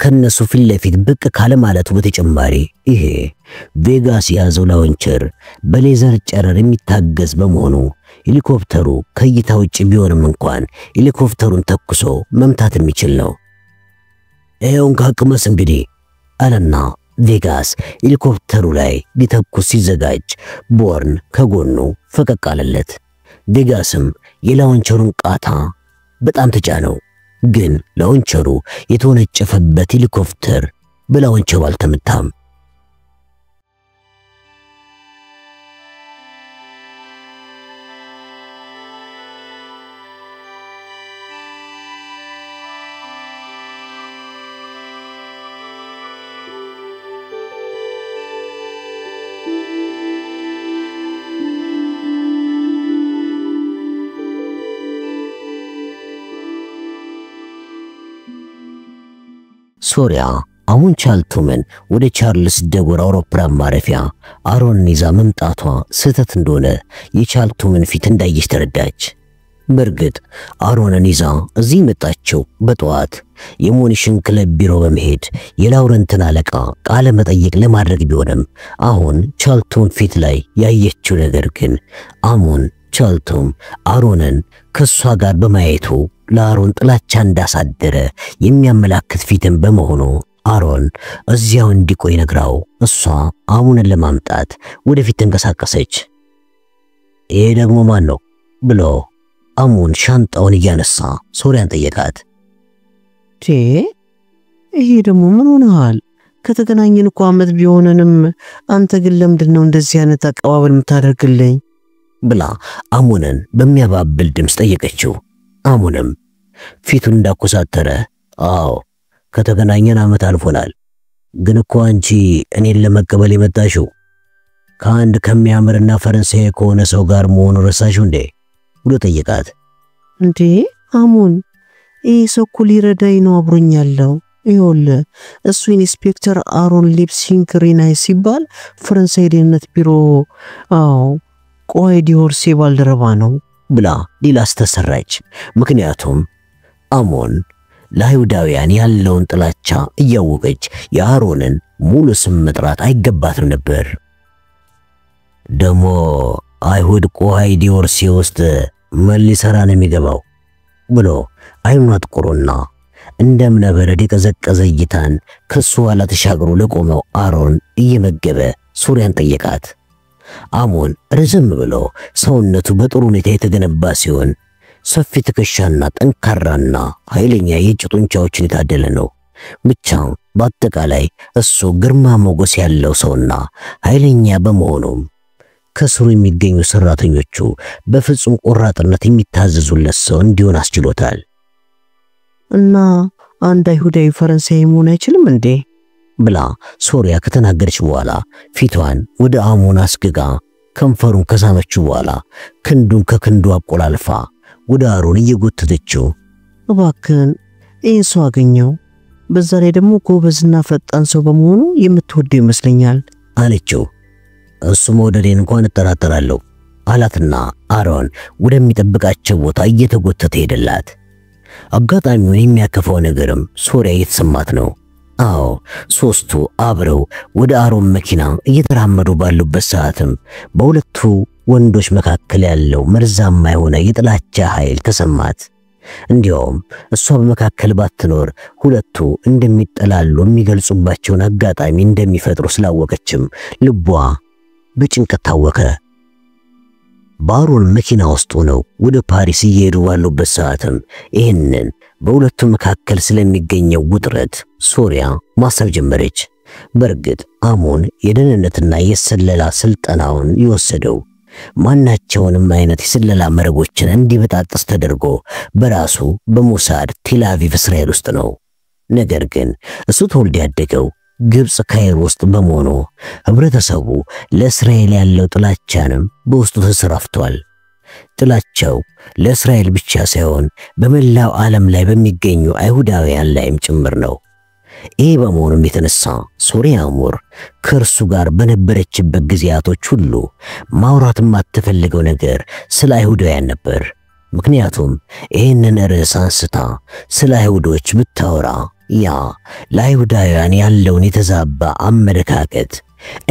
ከነሱ ፊት ለፊት ብቅ ካለ ማለቱ በተጨማሪ ይሄ ቬጋስ የያዘው ላውንቸር በሌዘር ጨረር የሚታገዝ በመሆኑ ሄሊኮፕተሩ ከእይታ ውጭ ቢሆንም እንኳን ሄሊኮፕተሩን ተኩሶ መምታት የሚችል ነው። ይሄውን ካቅመስ እንግዲህ አለና ቬጋስ ሄሊኮፕተሩ ላይ ሊተኩስ ሲዘጋጅ ቦርን ከጎኑ ፈቀቅ አለለት። ቬጋስም የላውንቸሩን ቃታ በጣም ተጫነው። ግን ላውንቸሩ የተወነጨፈበት ሄሊኮፕተር በላውንቸሩ አልተመታም። ሶሪያ አሁን ቻልቱምን ወደ ቻርልስ ደጎር አውሮፕላን ማረፊያ አሮንን ይዛ መምጣቷ ስህተት እንደሆነ የቻልቱምን ፊት እንዳየች ተረዳች። በርግጥ አሮንን ይዛ እዚህ መጣቸው በጠዋት የሞኒሽን ክለብ ቢሮ በመሄድ የላውረንትን አለቃ ቃለ መጠይቅ ለማድረግ ቢሆንም አሁን ቻልቱም ፊት ላይ ያየችው ነገር ግን ቻልቱም አሮንን ከሷ ጋር በማየቱ ለአሮን ጥላቻ እንዳሳደረ የሚያመላክት ፊትን በመሆኑ አሮን እዚያው እንዲቆይ ነግራው እሷ አሙንን ለማምጣት ወደፊት ተንቀሳቀሰች። ይሄ ደግሞ ማን ነው ብሎ አሙን ሻንጣውን እያነሳ ሶሪያን ጠየቃት። ይሄ ደግሞ ምን ሆነሃል? ከተገናኘን እኮ ዓመት ቢሆንንም አንተ ግን ለምንድነው እንደዚህ አይነት አቀባበል የምታደርግልኝ? ብላ አሙንን በሚያባብል ድምፅ ጠየቀችው። አሙንም ፊቱን እንዳኮሳተረ አዎ ከተገናኘን ዓመት አልፎናል፣ ግን እኮ አንቺ እኔን ለመቀበል የመጣሽው ከአንድ ከሚያምርና ፈረንሳይ ከሆነ ሰው ጋር መሆኑ ረሳሽው እንዴ ብሎ ጠየቃት። እንዴ አሙን ይሄ ሰው እኮ ሊረዳኝ ነው አብሮኝ ያለው። ይኸውልህ እሱ ኢንስፔክተር አሮን ሊፕሲንግ ሪናይ ሲባል ፈረንሳይ ደህንነት ቢሮ ቆይ ዲዮርሴ ባልደረባ ነው ብላ ሌላ አስተሰራች። ምክንያቱም አሞን ለአይሁዳውያን ያለውን ጥላቻ እያወቀች የአሮንን ሙሉ ስም መጥራት አይገባትም ነበር። ደሞ አይሁድ ቆይ ዲዮርሴ ውስጥ ምን ሊሰራ ነው የሚገባው ብሎ አይኑን አጥቁሮና እንደምነ በረድ የቀዘቀዘ እይታን ከሱ ኋላ ተሻግሮ ለቆመው አሮን እየመገበ ሶሪያን ጠየቃት። አሞን ረዘም ብሎ ሰውነቱ በጥሩ ሁኔታ የተገነባ ሲሆን ሰፊ ትከሻና ጠንካራና ኃይለኛ የእጅ ጡንቻዎችን የታደለ ነው። ብቻ በአጠቃላይ እሱ ግርማ ሞገስ ያለው ሰውና ኃይለኛ በመሆኑ ከስሩ የሚገኙ ሰራተኞቹ በፍጹም ቆራጥነት የሚታዘዙለት ሰው እንዲሆን አስችሎታል። እና አንድ አይሁዳዊ ፈረንሳይ መሆን አይችልም እንዴ ብላ ሶሪያ ከተናገረች በኋላ ፊቷን ወደ አሞን አስገጋ ከንፈሩን ከሳመችው በኋላ ክንዱን ከክንዱ አቆላልፋ ወደ አሮን እየጎተተችው እባክህን ይህን ሰው አገኘው፣ በዛ ላይ ደግሞ ጎበዝና ፈጣን ሰው በመሆኑ የምትወደው ይመስለኛል አለችው። እሱ መውደዴን እንኳን እጠራጠራለሁ አላትና አሮን ወደሚጠብቃቸው ቦታ እየተጎተተ ሄደላት። አጋጣሚውን የሚያከፈው ነገርም ሶሪያ እየተሰማት ነው። አዎ ሶስቱ አብረው ወደ አሮን መኪና እየተራመዱ ባሉበት ሰዓትም በሁለቱ ወንዶች መካከል ያለው መርዛማ የሆነ የጥላቻ ኃይል ተሰማት። እንዲያውም እሷ በመካከል ባትኖር ሁለቱ እንደሚጠላሉ የሚገልጹባቸውን አጋጣሚ እንደሚፈጥሩ ስላወቀችም ልቧ በጭንቀት ታወከ። ባሮን መኪና ውስጥ ሆነው ወደ ፓሪስ እየሄዱ ባሉበት ሰዓትም ይህንን በሁለቱ መካከል ስለሚገኘው ውጥረት ሶሪያ ማሰብ ጀመረች። በርግጥ አሞን የደህንነትና የስለላ ስልጠናውን ይወሰደው ማናቸውንም አይነት የስለላ መረቦችን እንዲበጣጥስ ተደርጎ በራሱ በሞሳድ ቴልአቪቭ እስራኤል ውስጥ ነው። ነገር ግን እሱ ተወልዶ ያደገው ግብጽ ካይሮ ውስጥ በመሆኑ ህብረተሰቡ ለእስራኤል ያለው ጥላቻንም በውስጡ ተሰራፍቷል። ጥላቻው ለእስራኤል ብቻ ሳይሆን በመላው ዓለም ላይ በሚገኙ አይሁዳውያን ላይም ጭምር ነው። ይህ በመሆኑም የተነሳ ሶሪያ አሞር ከእርሱ ጋር በነበረችበት ጊዜያቶች ሁሉ ማውራት የማትፈልገው ነገር ስለ አይሁዳውያን ነበር። ምክንያቱም ይህንን ርዕስ አንስታ ስለ አይሁዶች ብታወራ ያ ለአይሁዳውያን ያለውን የተዛባ አመለካከት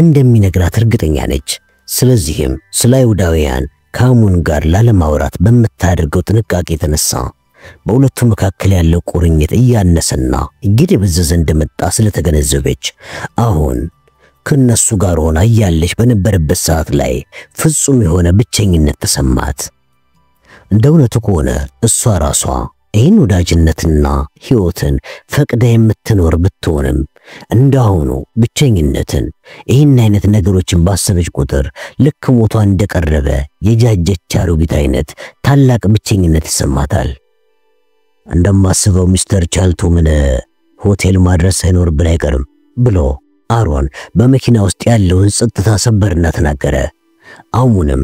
እንደሚነግራት እርግጠኛ ነች። ስለዚህም ስለ አይሁዳውያን ከአሞን ጋር ላለማውራት በምታደርገው ጥንቃቄ የተነሳ በሁለቱ መካከል ያለው ቁርኝት እያነሰና እየደበዘዘ እንደመጣ ስለተገነዘበች አሁን ከነሱ ጋር ሆና ያለች በነበረበት ሰዓት ላይ ፍጹም የሆነ ብቸኝነት ተሰማት። እንደውነቱ ከሆነ እሷ ራሷ ይህን ወዳጅነትና ህይወትን ፈቅዳ የምትኖር ብትሆንም እንዳሁኑ ብቸኝነትን ይህን አይነት ነገሮችን ባሰበች ቁጥር ልክ ሞቷ እንደቀረበ የጃጀች አሮጊት አይነት ታላቅ ብቸኝነት ይሰማታል። እንደማስበው ሚስተር ቻልቱምን ሆቴል ማድረስ ሳይኖርብን አይቀርም ብሎ አሮን በመኪና ውስጥ ያለውን ጸጥታ ሰበርና ተናገረ። አሙንም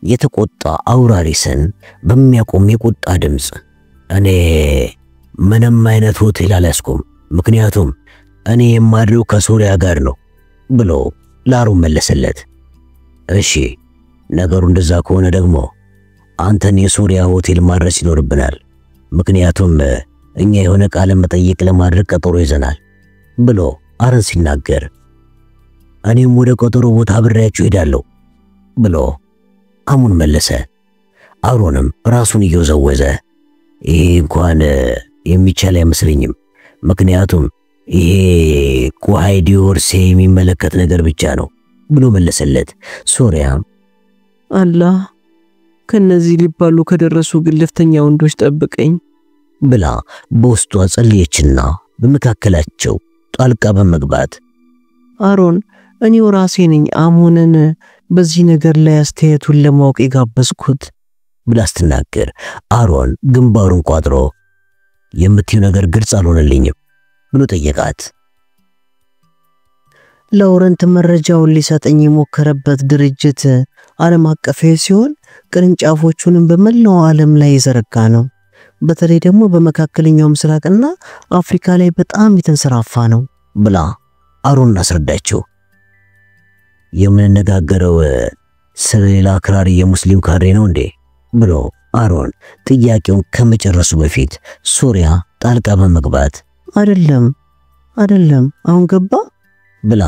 የተቆጣ አውራሪስን በሚያቆም የቁጣ ድምጽ እኔ ምንም አይነት ሆቴል አላስኩም ምክንያቱም እኔ የማድረው ከሶሪያ ጋር ነው ብሎ ለአሮን መለሰለት። እሺ ነገሩ እንደዛ ከሆነ ደግሞ አንተን የሶሪያ ሆቴል ማድረስ ይኖርብናል፣ ምክንያቱም እኛ የሆነ ቃለ መጠይቅ ለማድረግ ቀጠሮ ይዘናል ብሎ አሮን ሲናገር፣ እኔም ወደ ቀጠሮ ቦታ አብሬያችሁ ሄዳለሁ ብሎ አሙን መለሰ። አሮንም ራሱን እየወዘወዘ ይሄ እንኳን የሚቻል አይመስለኝም፣ ምክንያቱም ይሄ ቁሃይዲዮርሴ የሚመለከት ነገር ብቻ ነው ብሎ መለሰለት። ሶሪያም አላህ ከነዚህ ሊባሉ ከደረሱ ግልፍተኛ ወንዶች ጠብቀኝ ብላ በውስጧ ጸለየችና በመካከላቸው ጣልቃ በመግባት አሮን እኔው ራሴ ነኝ አሙንን በዚህ ነገር ላይ አስተያየቱን ለማወቅ የጋበዝኩት ብላ ስትናገር፣ አሮን ግንባሩን ቋጥሮ የምትይው ነገር ግልጽ አልሆነልኝም ብሎ ጠየቃት። ላውረንት መረጃውን ሊሰጠኝ የሞከረበት ድርጅት ዓለም አቀፋዊ ሲሆን ቅርንጫፎቹንም በመላው ዓለም ላይ የዘረጋ ነው። በተለይ ደግሞ በመካከለኛው ምስራቅና አፍሪካ ላይ በጣም የተንሰራፋ ነው ብላ አሮን አስረዳቸው። የምንነጋገረው ስለሌላ አክራሪ የሙስሊም ካድሬ ነው እንዴ ብሎ አሮን ጥያቄውን ከመጨረሱ በፊት ሶሪያ ጣልቃ በመግባት አይደለም አሁን ገባ ብላ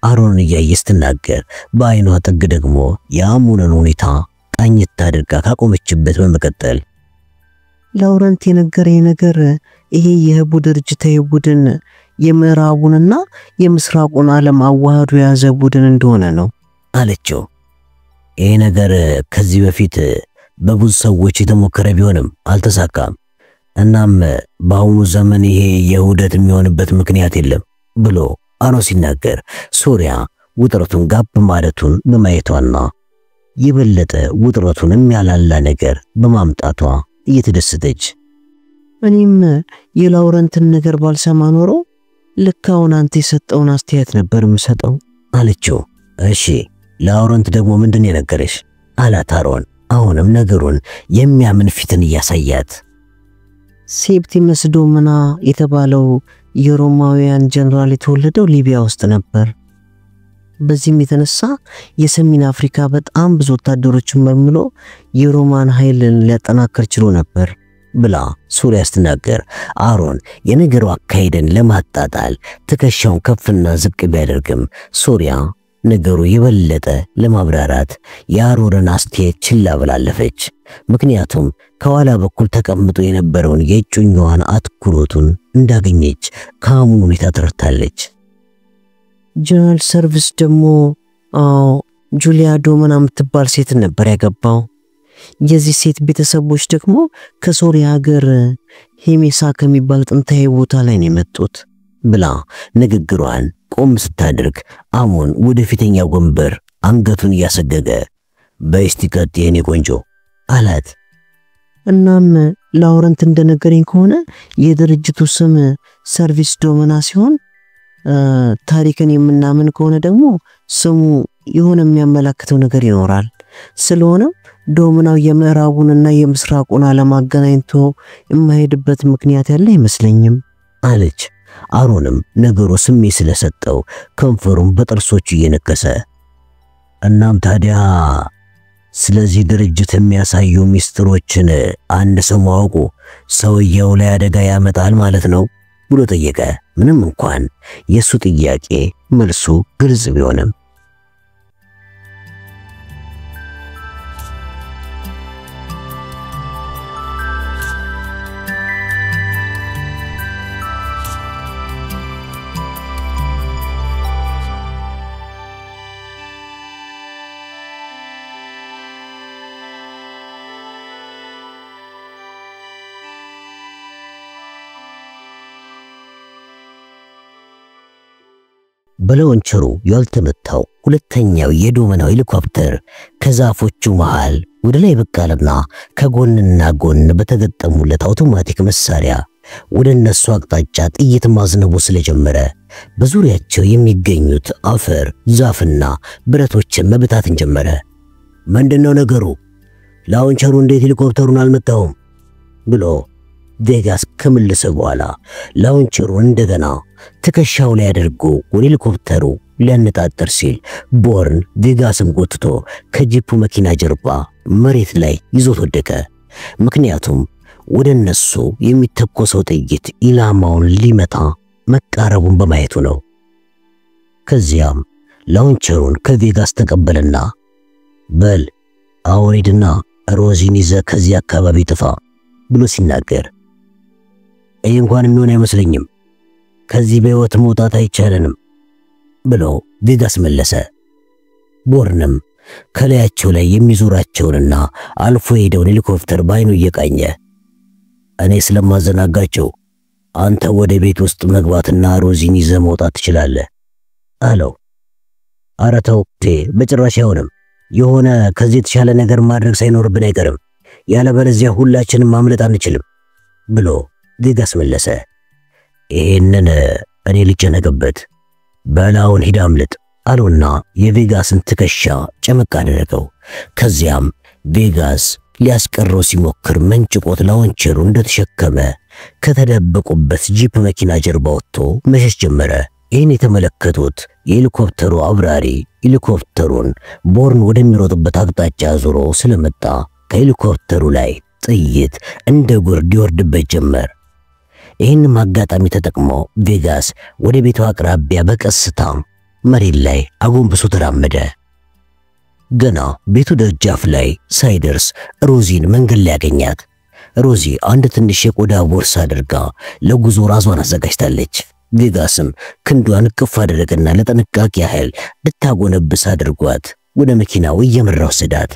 አሮንን እያየች ስትናገር፣ በአይኗ ጥግ ደግሞ የአሙንን ሁኔታ ቃኝት አድርጋ ካቆመችበት በመቀጠል ላውረንት የነገረኝ ነገር ይሄ የህቡ ድርጅታዊ ቡድን የምዕራቡንና የምስራቁን ዓለም አዋህዶ የያዘ ቡድን እንደሆነ ነው አለችው። ይሄ ነገር ከዚህ በፊት በብዙ ሰዎች የተሞከረ ቢሆንም አልተሳካም። እናም በአሁኑ ዘመን ይሄ የውህደት የሚሆንበት ምክንያት የለም ብሎ አሮን ሲናገር፣ ሶሪያ ውጥረቱን ጋብ ማለቱን በማየቷና የበለጠ ውጥረቱን የሚያላላ ነገር በማምጣቷ እየተደሰተች፣ እኔም የላውረንትን ነገር ባልሰማ ኖሮ ልክ አሁን አንተ የሰጠውን አስተያየት ነበር የምሰጠው አለችው። እሺ ላውረንት ደግሞ ምንድን የነገረሽ አላት አሮን አሁንም ነገሩን የሚያምን ፊትን እያሳያት። ሴፕቲመስ ዶምና የተባለው የሮማውያን ጀነራል የተወለደው ሊቢያ ውስጥ ነበር። በዚህም የተነሳ የሰሜን አፍሪካ በጣም ብዙ ወታደሮችን መልምሎ የሮማን ኃይልን ሊያጠናክር ችሎ ነበር ብላ ሶሪያ ስትናገር፣ አሮን የነገሩ አካሄድን ለማጣጣል ትከሻውን ከፍና ዝቅ ቢያደርግም ሶሪያ ነገሩ የበለጠ ለማብራራት የአሮንን አስተያየት ችላ ብላለፈች። ምክንያቱም ከኋላ በኩል ተቀምጦ የነበረውን የእጩኛዋን አትኩሮቱን እንዳገኘች ከአሙን ሁኔታ ተረድታለች። ጀነራል ሰርቪስ ደግሞ ጁሊያ ዶመና የምትባል ሴት ነበር ያገባው። የዚህ ሴት ቤተሰቦች ደግሞ ከሶሪያ ሀገር ሄሜሳ ከሚባል ጥንታዊ ቦታ ላይ ነው የመጡት ብላ ንግግሯን ቆም ስታደርግ አሙን ወደ ፊተኛው ወንበር አንገቱን እያሰገገ በስቲ ቀጥ የኔ ቆንጆ አላት። እናም ላውረንት እንደነገረኝ ከሆነ የድርጅቱ ስም ሰርቪስ ዶመና ሲሆን ታሪክን የምናምን ከሆነ ደግሞ ስሙ የሆነ የሚያመላክተው ነገር ይኖራል። ስለሆነም ዶመናው የምዕራቡንና የምስራቁን ዓለም አገናኝቶ የማይሄድበት ምክንያት ያለ አይመስለኝም አለች። አሮንም ነገሩ ስሜት ስለሰጠው ከንፈሩን በጥርሶቹ እየነከሰ፣ እናም ታዲያ ስለዚህ ድርጅት የሚያሳዩ ሚስጥሮችን አንድ ሰው ማወቁ ሰውየው ላይ አደጋ ያመጣል ማለት ነው ብሎ ጠየቀ። ምንም እንኳን የሱ ጥያቄ መልሱ ግልጽ ቢሆንም በለወንቸሩ ያልተመታው ሁለተኛው የዶመናው ሄሊኮፕተር ከዛፎቹ መሃል ወደ ላይ በቃለና ከጎንና ጎን በተገጠሙለት አውቶማቲክ መሳሪያ ወደ እነሱ አቅጣጫ ጥይት ማዝነቡ ስለጀመረ በዙሪያቸው የሚገኙት አፈር፣ ዛፍና ብረቶችን መብታትን ጀመረ። ምንድነው ነገሩ? ላውንቸሩ እንዴት ሄሊኮፕተሩን አልመታውም? ብሎ ቬጋስ ከመለሰ በኋላ ላውንቸሩን እንደገና ትከሻው ላይ አድርጎ ወደ ሄሊኮፕተሩ ሊያነጣጥር ሲል ቦርን ቬጋስን ጎትቶ ከጂፑ መኪና ጀርባ መሬት ላይ ይዞት ወደቀ። ምክንያቱም ወደ እነሱ የሚተኮሰው ጥይት ኢላማውን ሊመታ መቃረቡን በማየቱ ነው። ከዚያም ላውንቸሩን ከቬጋስ ተቀበለና በል አሁን ሂድና ሮዚን ይዘህ ከዚህ አካባቢ ጥፋ ብሎ ሲናገር ይህ እንኳን የሚሆን አይመስለኝም፣ ከዚህ በሕይወት መውጣት አይቻለንም ብሎ ቬጋስ መለሰ። ቦርንም ከላያቸው ላይ የሚዞራቸውንና አልፎ ሄደውን ሄሊኮፕተር ባይኑ እየቃኘ እኔ ስለማዘናጋቸው አንተ ወደ ቤት ውስጥ መግባትና ሮዚን ይዘህ መውጣት ትችላለህ አለው። ኧረ ተው በጭራሽ አይሆንም፣ የሆነ ከዚህ የተሻለ ነገር ማድረግ ሳይኖርብን አይቀርም፣ ያለበለዚያ ሁላችንም ማምለጥ አንችልም ብሎ ቬጋስ መለሰ። ይሄንን እኔ ልጨነቅበት፣ በላውን ሂድ አምልጥ አለውና የቬጋስን ትከሻ ጨመቅ አደረገው። ከዚያም ቬጋስ ሊያስቀረው ሲሞክር መንጭቆት ላውንቸሩ እንደተሸከመ ከተደበቁበት ጂፕ መኪና ጀርባ ወጥቶ መሸሽ ጀመረ። ይህን የተመለከቱት የሄሊኮፕተሩ አብራሪ ሄሊኮፕተሩን ቦርን ወደሚሮጥበት አቅጣጫ ዞሮ ስለመጣ ከሄሊኮፕተሩ ላይ ጥይት እንደ ጉርድ ይወርድበት ጀመር። ይህንም አጋጣሚ ተጠቅሞ ቬጋስ ወደ ቤቱ አቅራቢያ በቀስታ መሬት ላይ አጎንብሶ ተራመደ። ገና ቤቱ ደጃፍ ላይ ሳይደርስ ሮዚን መንገድ ላይ ያገኛት። ሮዚ አንድ ትንሽ የቆዳ ቦርሳ አድርጋ ለጉዞ ራሷን አዘጋጅታለች። ቬጋስም ክንዷን ቅፍ አደረገና ለጥንቃቄ ያህል ልታጎነብስ አድርጓት ወደ መኪናው እየመራው ወሰዳት።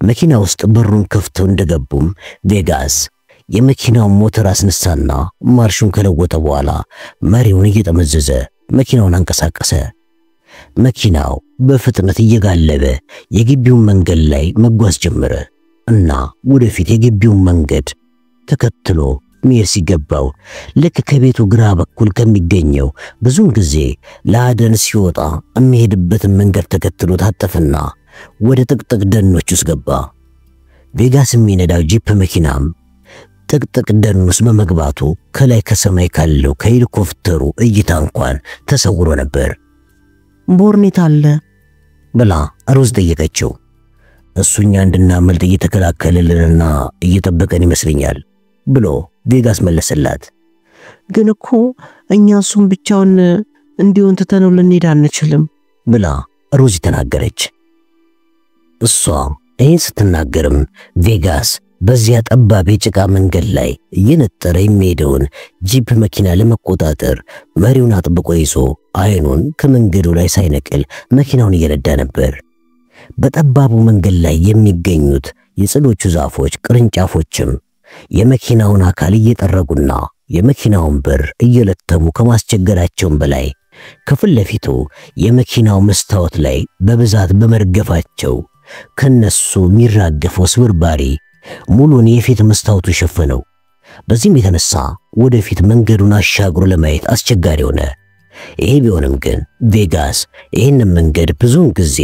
መኪና ውስጥ በሩን ከፍተው እንደገቡም ቬጋስ የመኪናውን ሞተር አስነሳና ማርሹን ከለወጠ በኋላ መሪውን እየጠመዘዘ መኪናውን አንቀሳቀሰ። መኪናው በፍጥነት እየጋለበ የግቢውን መንገድ ላይ መጓዝ ጀመረ እና ወደፊት የግቢውን መንገድ ተከትሎ መሄድ ሲገባው ልክ ከቤቱ ግራ በኩል ከሚገኘው ብዙውን ጊዜ ለአደን ሲወጣ የሚሄድበትን መንገድ ተከትሎ ታጠፈና ወደ ጥቅጥቅ ደኖች ውስጥ ገባ። ቬጋስ የሚነዳው ጂፕ መኪናም ጥቅጥቅ ደን ውስጥ በመግባቱ ከላይ ከሰማይ ካለው ከሄሊኮፕተሩ እይታ እንኳን ተሰውሮ ነበር። ቦርኔት አለ ብላ ሮዝ ጠየቀችው። እሱኛ እንድናመልጥ እየተከላከለልንና እየጠበቀን ይመስለኛል ብሎ ቬጋስ መለሰላት። ግን እኮ እኛ እሱን ብቻውን እንዲሆን ትተነው ልንሄድ አንችልም ብላ ሮዚ ተናገረች። እሷ ይህን ስትናገርም ቬጋስ በዚያ ጠባብ የጭቃ መንገድ ላይ እየነጠረ የሚሄደውን ጂፕ መኪና ለመቆጣጠር መሪውን አጥብቆ ይዞ አይኑን ከመንገዱ ላይ ሳይነቅል መኪናውን እየነዳ ነበር። በጠባቡ መንገድ ላይ የሚገኙት የጽዶቹ ዛፎች ቅርንጫፎችም የመኪናውን አካል እየጠረጉና የመኪናውን በር እየለተሙ ከማስቸገራቸውም በላይ ከፊት ለፊቱ የመኪናው መስታወት ላይ በብዛት በመርገፋቸው ከነሱ የሚራገፈው ስብርባሪ ሙሉን የፊት መስታወቱ ሸፈነው። በዚህም የተነሳ ወደፊት መንገዱን አሻግሮ ለማየት አስቸጋሪ ሆነ። ይሄ ቢሆንም ግን ቬጋስ ይህንን መንገድ ብዙውን ጊዜ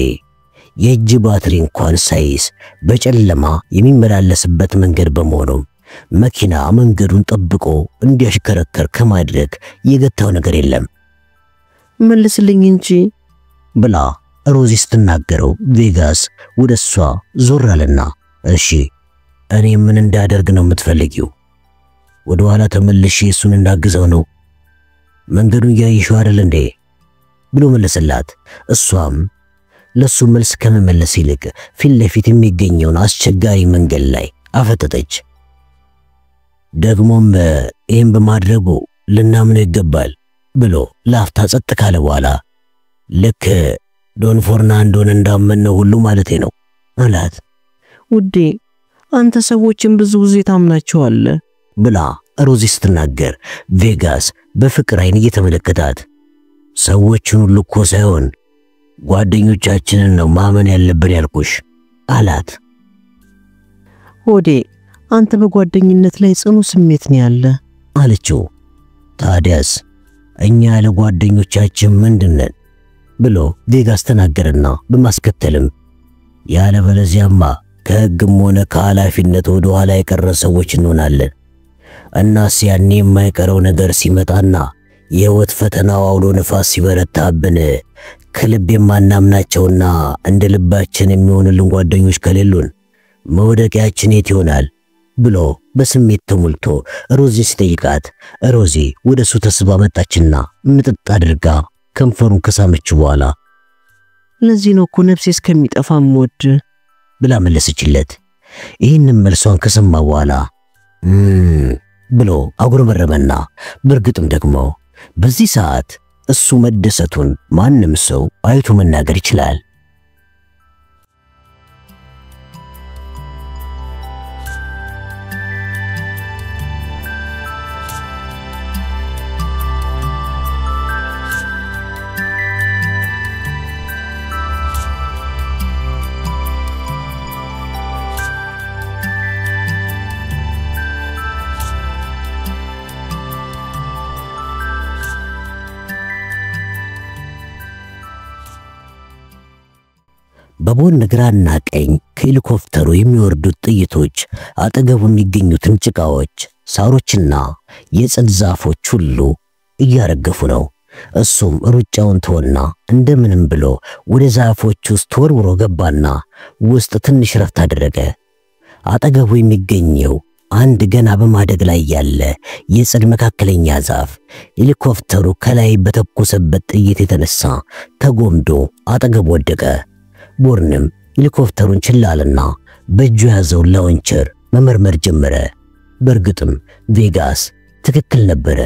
የእጅ ባትሪ እንኳን ሳይዝ በጨለማ የሚመላለስበት መንገድ በመሆኑ መኪና መንገዱን ጠብቆ እንዲያሽከረከር ከማድረግ የገታው ነገር የለም። መልስልኝ እንጂ ብላ ሮዚ ስትናገረው ቬጋስ ወደሷ ዞር አለና እሺ እኔ ምን እንዳደርግ ነው የምትፈልጊው? ወደ ኋላ ተመልሼ እሱን እንዳግዘው ነው? መንገዱን ያይሽው አይደል እንዴ ብሎ መለሰላት። እሷም ለሱ መልስ ከመመለስ ይልቅ ፊት ለፊት የሚገኘውን አስቸጋሪ መንገድ ላይ አፈጠጠች። ደግሞም ይህን በማድረጉ ልናምነው ይገባል ብሎ ላፍታ ጸጥ ካለ በኋላ ልክ ዶን ፎርናንዶን እንዳመነው ሁሉ ማለቴ ነው አላት። ውዴ አንተ ሰዎችን ብዙ ጊዜ ታምናቸዋለህ ብላ ሮዚ ስትናገር ቬጋስ በፍቅር አይን እየተመለከታት ሰዎችን ሁሉ እኮ ሳይሆን ጓደኞቻችንን ነው ማመን ያለብን ያልኩሽ አላት። ሆዴ አንተ በጓደኝነት ላይ ጽኑ ስሜት ነው ያለ አለችው። ታዲያስ እኛ ለጓደኞቻችን ምንድነን ብሎ ቬጋስ ተናገረና በማስከተልም ያለበለዚያማ ከሕግም ሆነ ከኃላፊነት ወደ ኋላ የቀረ ሰዎች እንሆናለን። እናስ ያኔ የማይቀረው ነገር ሲመጣና የህይወት ፈተናው አውሎ ነፋስ ሲበረታብን ከልብ የማናምናቸውና እንደ ልባችን የሚሆኑልን ጓደኞች ከሌሉን መውደቂያችን የት ይሆናል ብሎ በስሜት ተሞልቶ ሮዚ ሲጠይቃት ሮዚ ወደሱ ተስባ መጣችና ምጥጥ አድርጋ ከንፈሩን ከሳመች በኋላ ለዚህ ነው እኮ ነፍሴ እስከሚጠፋ ሞድ ብላ መለሰችለት። ይህንን መልሷን ከሰማ በኋላ ብሎ አጉረመረመና በርግጥም ደግሞ በዚህ ሰዓት እሱ መደሰቱን ማንም ሰው አይቶ መናገር ይችላል። በቦርን ግራና ቀኝ ከሄሊኮፕተሩ የሚወርዱት ጥይቶች አጠገቡ የሚገኙትን ጭቃዎች፣ ሳሮችና የጽድ ዛፎች ሁሉ እያረገፉ ነው። እሱም ሩጫውን ተወና እንደምንም ብሎ ወደ ዛፎች ውስጥ ተወርውሮ ገባና ውስጥ ትንሽ ረፍት አደረገ። አጠገቡ የሚገኘው አንድ ገና በማደግ ላይ ያለ የጽድ መካከለኛ ዛፍ ሄሊኮፕተሩ ከላይ በተኮሰበት ጥይት የተነሳ ተጎምዶ አጠገቡ ወደቀ። ቦርንም ሄሊኮፕተሩን ችላልና በእጁ ያዘውን ላውንቸር መመርመር ጀመረ። በርግጥም ቬጋስ ትክክል ነበረ።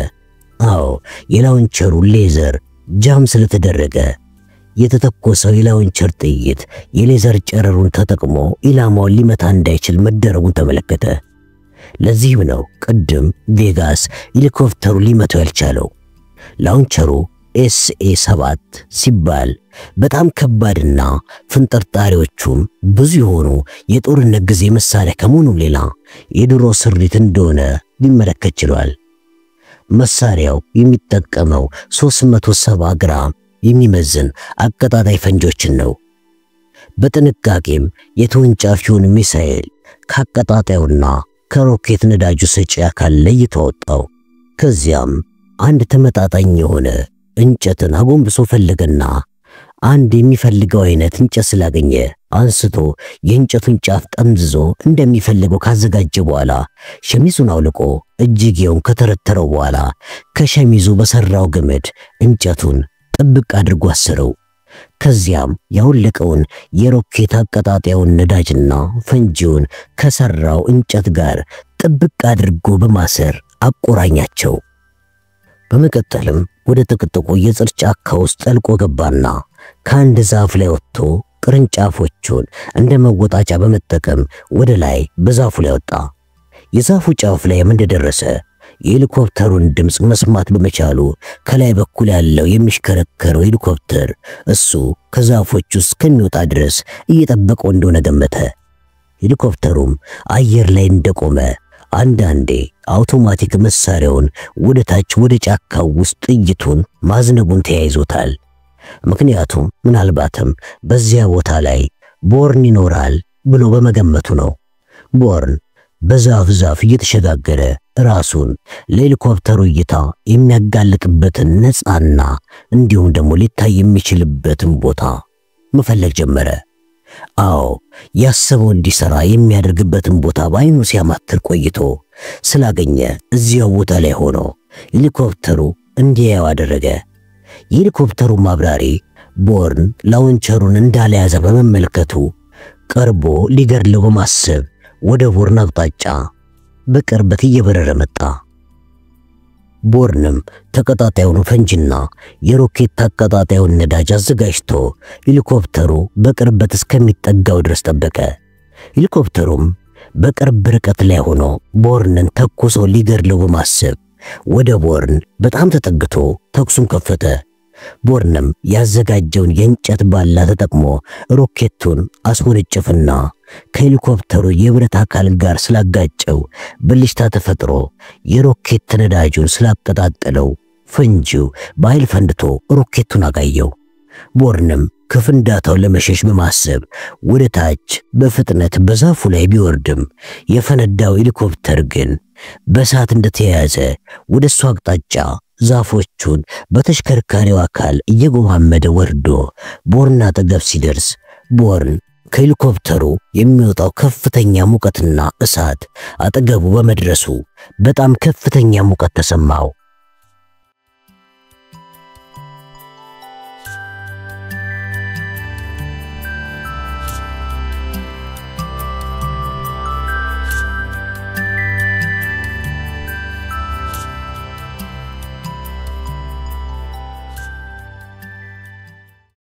አዎ የላውንቸሩ ሌዘር ጃም ስለተደረገ የተተኮሰው የላውንቸር ጥይት የሌዘር ጨረሩን ተጠቅሞ ኢላማውን ሊመታ እንዳይችል መደረጉን ተመለከተ። ለዚህም ነው ቅድም ቬጋስ ሄሊኮፕተሩ ሊመታው ያልቻለው። ላውንቸሩ SA-7 ሲባል በጣም ከባድና ፍንጠርጣሪዎቹም ብዙ የሆኑ የጦርነት ጊዜ መሳሪያ ከመሆኑ ሌላ የድሮ ስሪት እንደሆነ ሊመለከት ችሏል። መሳሪያው የሚጠቀመው 370 ግራም የሚመዝን አቀጣጣይ ፈንጆችን ነው። በጥንቃቄም የተወንጫፊውን ሚሳኤል ከአቀጣጣዩና ከሮኬት ነዳጁ ሰጪ አካል ለይቶ አወጣው። ከዚያም አንድ ተመጣጣኝ የሆነ እንጨትን አጎንብሶ ፈለገና አንድ የሚፈልገው አይነት እንጨት ስላገኘ አንስቶ የእንጨቱን ጫፍ ጠምዝዞ እንደሚፈልገው ካዘጋጀ በኋላ ሸሚዙን አውልቆ እጅጌውን ከተረተረው በኋላ ከሸሚዙ በሰራው ገመድ እንጨቱን ጥብቅ አድርጎ አሰረው። ከዚያም ያውለቀውን የሮኬት አቀጣጣዩን ነዳጅና ፈንጂውን ከሰራው እንጨት ጋር ጥብቅ አድርጎ በማሰር አቆራኛቸው። በመቀጠልም ወደ ጥቅጥቁ የጽድ ጫካ ውስጥ ጠልቆ ገባና ከአንድ ዛፍ ላይ ወጥቶ ቅርንጫፎቹን እንደ መወጣጫ በመጠቀም ወደ ላይ በዛፉ ላይ ወጣ። የዛፉ ጫፍ ላይ እንደደረሰ የሄሊኮፕተሩን ድምጽ መስማት በመቻሉ ከላይ በኩል ያለው የሚሽከረከረው ሄሊኮፕተር እሱ ከዛፎች ውስጥ ከሚወጣ ድረስ እየጠበቀው እንደሆነ ገመተ። ሄሊኮፕተሩም አየር ላይ እንደቆመ አንዳንዴ አውቶማቲክ መሳሪያውን ወደ ታች ወደ ጫካው ውስጥ ጥይቱን ማዝነቡን ተያይዞታል። ምክንያቱም ምናልባትም በዚያ ቦታ ላይ ቦርን ይኖራል ብሎ በመገመቱ ነው። ቦርን በዛፍ እየተሸጋገረ ራሱን ለሄሊኮፕተሩ እይታ የሚያጋልጥበትን ነፃና እንዲሁም ደግሞ ሊታይ የሚችልበትን ቦታ መፈለግ ጀመረ። አዎ ያሰበው እንዲሰራ የሚያደርግበትን ቦታ ባይኑ ሲያማትር ቆይቶ ስላገኘ እዚያው ቦታ ላይ ሆኖ ሄሊኮፕተሩ እንዲያየው አደረገ። የሄሊኮፕተሩ ማብራሪ ቦርን ላውንቸሩን እንዳልያዘ በመመልከቱ ቀርቦ ሊገድለው በማሰብ ወደ ቦርን አቅጣጫ በቅርበት እየበረረ መጣ። ቦርንም ተቀጣጣዩን ፈንጂና የሮኬት አቀጣጣዩን ነዳጅ አዘጋጅቶ ሄሊኮፕተሩ በቅርበት እስከሚጠጋው ድረስ ጠበቀ። ሄሊኮፕተሩም በቅርብ ርቀት ላይ ሆኖ ቦርንን ተኩሶ ሊገድለው በማሰብ ወደ ቦርን በጣም ተጠግቶ ተኩሱን ከፈተ። ቦርንም ያዘጋጀውን የእንጨት ባላ ተጠቅሞ ሮኬቱን አስወነጨፈና ከሄሊኮፕተሩ የብረት አካል ጋር ስላጋጨው ብልሽታ ተፈጥሮ የሮኬት ነዳጁን ስላቀጣጠለው ፈንጂው በኃይል ፈንድቶ ሮኬቱን አጋየው። ቦርንም ከፍንዳታው ለመሸሽ በማሰብ ወደ ታች በፍጥነት በዛፉ ላይ ቢወርድም የፈነዳው ሄሊኮፕተር ግን በእሳት እንደተያያዘ ወደ እሱ አቅጣጫ ዛፎቹን በተሽከርካሪው አካል እየጎማመደ ወርዶ ቦርን አጠገብ ሲደርስ ቦርን ከሄሊኮፕተሩ የሚወጣው ከፍተኛ ሙቀትና እሳት አጠገቡ በመድረሱ በጣም ከፍተኛ ሙቀት ተሰማው።